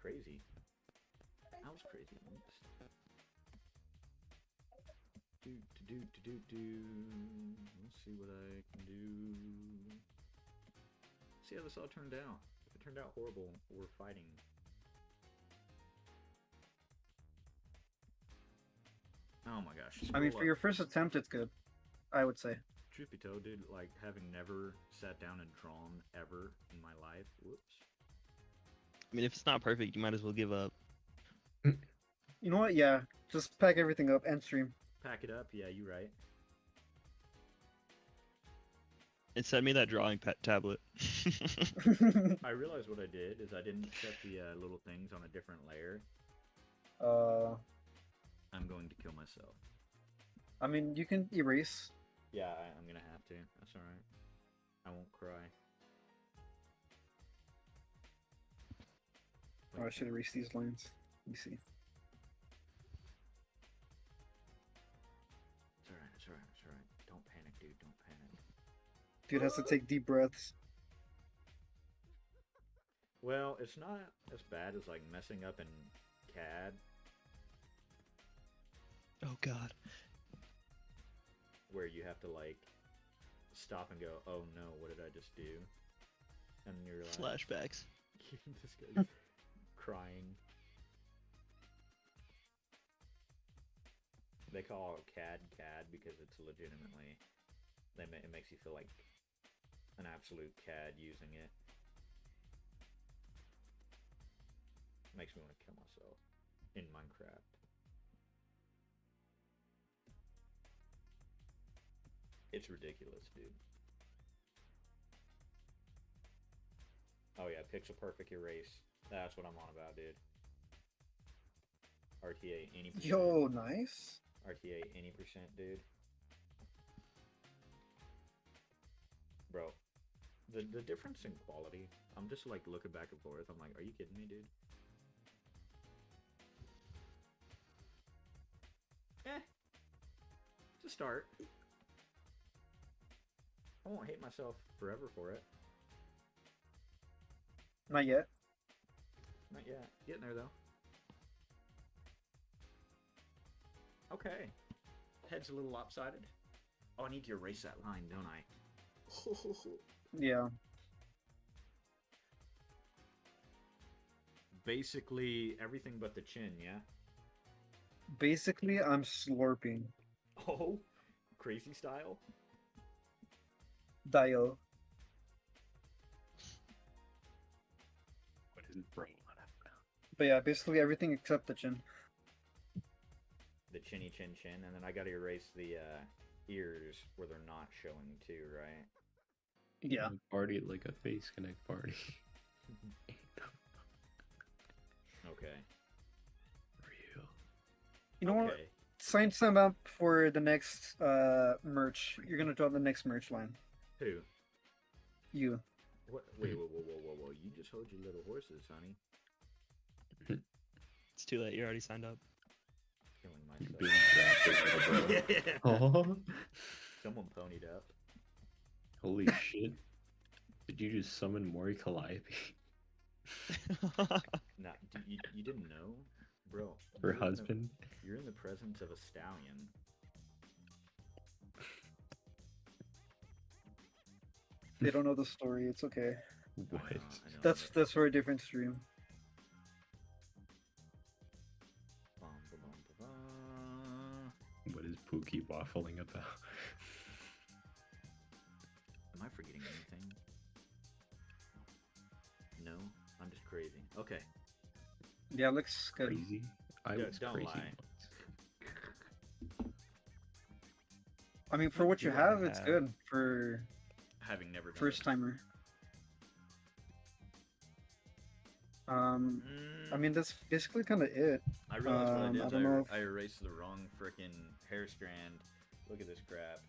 Crazy. Ow. that was crazy. Let's see what I can do. See how this all turned out. If it turned out horrible, we're fighting. Oh my gosh. I mean, scroll for your up. first attempt, it's good. I would say. Truth be told, dude, like having never sat down and drawn ever in my life. Whoops. I mean, if it's not perfect, you might as well give up. You know what? Yeah, just pack everything up and stream. Pack it up. Yeah, you right. And send me that drawing tablet. I realized what I did is I didn't set the little things on a different layer. I'm going to kill myself. I mean, you can erase. Yeah, I'm gonna have to. That's alright. I won't cry. Oh, I should erase these lines. Let me see. It's alright, it's alright, it's alright. Don't panic, dude, don't panic. Dude has to take deep breaths. Well, it's not as bad as like messing up in CAD, Oh God. where you have to like stop and go, oh no, what did I just do? And then you're like, Flashbacks. this guy's crying. They call it CAD because it's legitimately, it makes you feel like an absolute CAD using it. Makes me want to kill myself in Minecraft. It's ridiculous, dude. Oh yeah, pixel perfect erase. That's what I'm on about, dude. RTA any percent. Yo, nice. RTA any percent, dude. Bro, the difference in quality, I'm just like looking back and forth. I'm like, are you kidding me, dude? To start. I won't hate myself forever for it. Not yet. Not yet. Getting there, though. Okay. Head's a little lopsided. Oh, I need to erase that line, don't I? Yeah. Basically, everything but the chin, yeah? Basically, I'm slurping. Oh, crazy style? Dio. What is bro? But yeah, basically everything except the chin. The chinny chin chin, and then I gotta erase the ears where they're not showing too, right? Yeah. Party like a face connect party. Okay. Real. You know what? Okay. Sign some up for the next merch. You're gonna draw the next merch line. Who? You. What? Wait, whoa. You just hold your little horses, honey. It's too late. You already signed up. Killing Being myself. drafted, Yeah. oh, Someone ponied up. holy shit. Did you just summon Mori Calliope? Nah, you didn't know? Bro. Her you're in the- husband? You're in the presence of a stallion. They don't know the story. It's okay. What? I know, That's for a different stream. Bum, ba, bum, ba, ba. What is Pookie waffling about? Am I forgetting anything? No? I'm just crazy. Okay. Yeah, looks good. Crazy? I Don't- was don't crazy lie. once. I mean, for What what you do I have, it's have? good for Having never done first it. timer. I mean, that's basically kind of it. I realized what I did. I is don't know if- I erased the wrong frickin' hair strand. Look at this crap.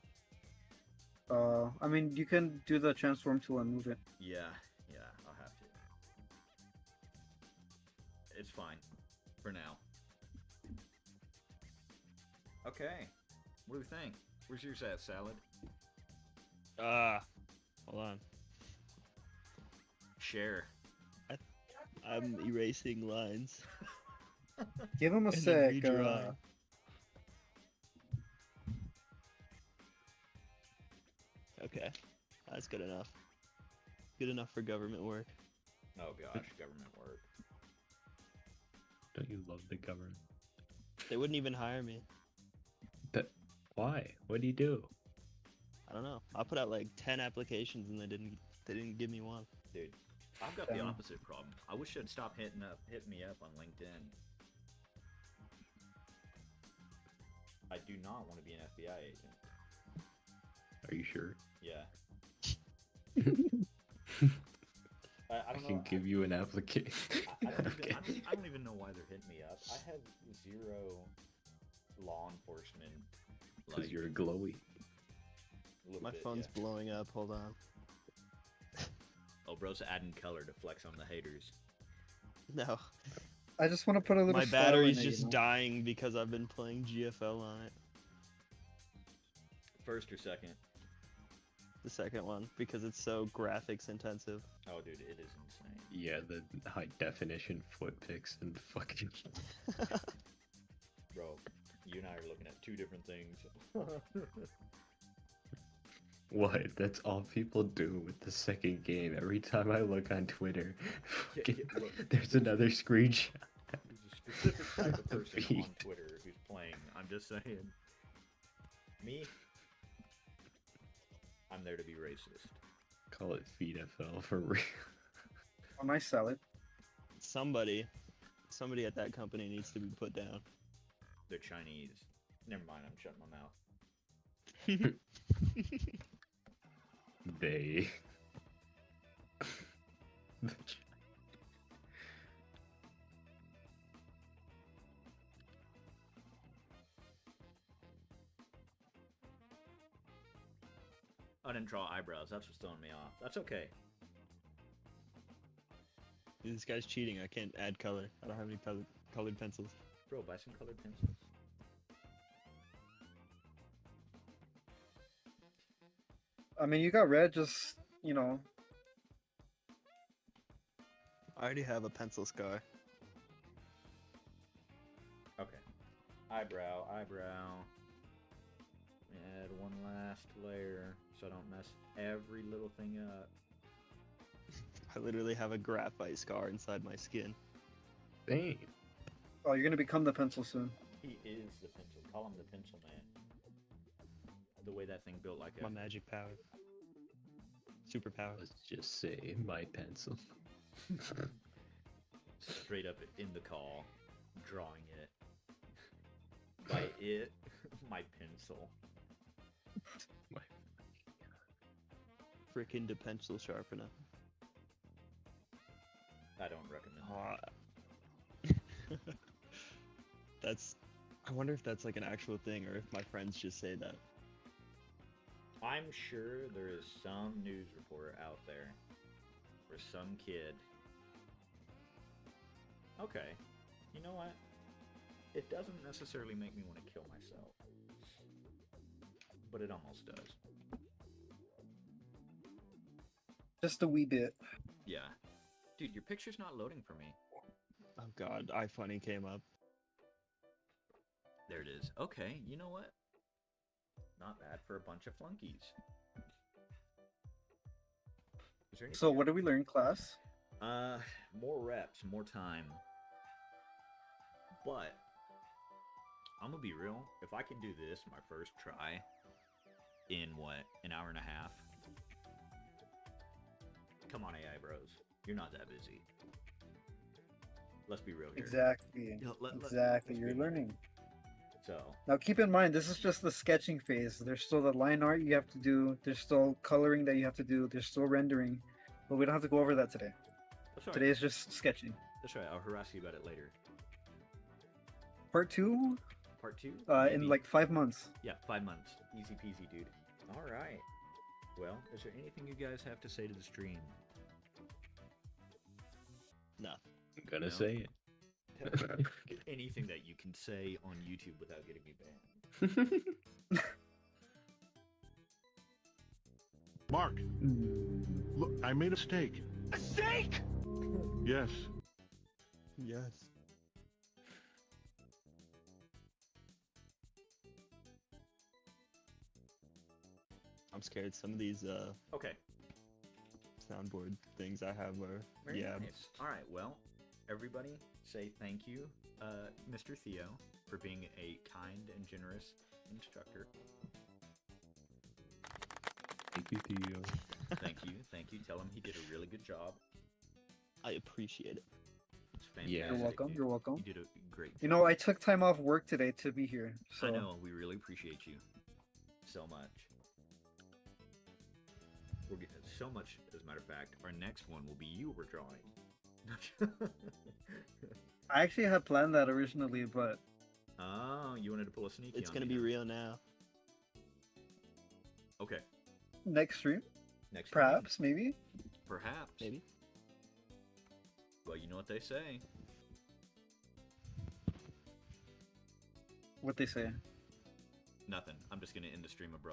I mean, you can do the transform tool and move it. Yeah, I'll have to. It's fine. For now. Okay. What do we think? Where's yours at, Salad? Hold on. Share. I'm erasing lines. Give him a And then sec. redrawing. Okay, that's good enough. Good enough for government work. Oh gosh, government work. Don't you love the government? They wouldn't even hire me. Why? What do you do? I don't know. I put out like 10 applications and they didn't give me one. Dude, I've got the Damn. opposite problem. I wish you'd stop hitting me up on LinkedIn. I do not want to be an FBI agent. Are you sure? Yeah. I I don't can know. give you an application. Okay. I don't even know why they're hitting me up. I have zero law enforcement. Because you're glowy. My phone's blowing up. Hold on. Oh, bro's adding color to flex on the haters. No. I just want to put a little. My style battery's in it, just dying because I've been playing GFL on it. First or second? The second one, because it's so graphics intensive. Oh, dude, it is insane. Yeah, the high definition foot pics and fucking. Bro, you and I are looking at two different things. What? That's all people do with the second game. Every time I look on Twitter, Look, there's another screenshot. There's a specific type of person on Feed. Twitter who's playing. I'm just saying. Me? I'm there to be racist. Call it Feed FL for real. A nice salad. Somebody at that company needs to be put down. They're Chinese. Never mind, I'm shutting my mouth. They. I didn't draw eyebrows. That's what's throwing me off. That's okay. This guy's cheating. I can't add color. I don't have any colored pencils. Bro, buy some colored pencils. I mean, you got red. Just I already have a pencil scar. Okay. Eyebrow. Add one last layer so I don't mess every little thing up. I literally have a graphite scar inside my skin. Dang. Oh, you're gonna become the pencil soon. He is the pencil. Call him the pencil man. The way that thing built like a... My magic power. Superpower. Let's just say my pencil. Straight up in the call. Drawing it. By it, my pencil. My Frickin' the pencil sharpener. I don't recommend that. That's. I wonder if that's like an actual thing or if my friends just say that. I'm sure there is some news reporter out there for some kid. Okay, you know what? It doesn't necessarily make me want to kill myself, but it almost does. Just a wee bit. Yeah. Dude, your picture's not loading for me. Oh god, iFunny came up. There it is. Okay, you know what? Not bad for a bunch of flunkies. Is there So, anything what did we learn, class? more reps, more time. But I'm gonna be real. If I can do this my first try in what, an hour and a half? Come on, AI bros. You're not that busy. Let's be real here. Exactly. Exactly. let's You're be- learning. So, Now, keep in mind, this is just the sketching phase. There's still the line art you have to do. There's still coloring that you have to do. There's still rendering. But we don't have to go over that today. that's all Today right. is just sketching. That's right. I'll harass you about it later. Part 2, Part 2? in Maybe. like 5 months. Yeah, 5 months. Easy peasy, dude. All right. Well, is there anything you guys have to say to the stream? No. I'm gonna No. say it. Anything that you can say on YouTube without getting me banned. Mark, look, I made a mistake. A steak? Yes. Yes. I'm scared. Some of these Okay. soundboard things I have are Very yeah. nice. All right. Well, everybody, say thank you, Mr. Theo, for being a kind and generous instructor. Thank you, Theo. Thank you. Thank you. Tell him he did a really good job. I appreciate it. It's fantastic. Yeah. You're welcome. dude. You're welcome. You did a great job. You know, I took time off work today to be here. So I know. We really appreciate you so much. We're getting so much, as a matter of fact. Our next one will be you we're drawing. I actually had planned that originally, but Oh, you wanted to pull a sneaky It's on gonna me, be huh? real now. Okay. next stream, Next one. perhaps, maybe. Perhaps. Maybe. Well, you know what they say. What they say. Nothing. I'm just gonna end the stream abruptly.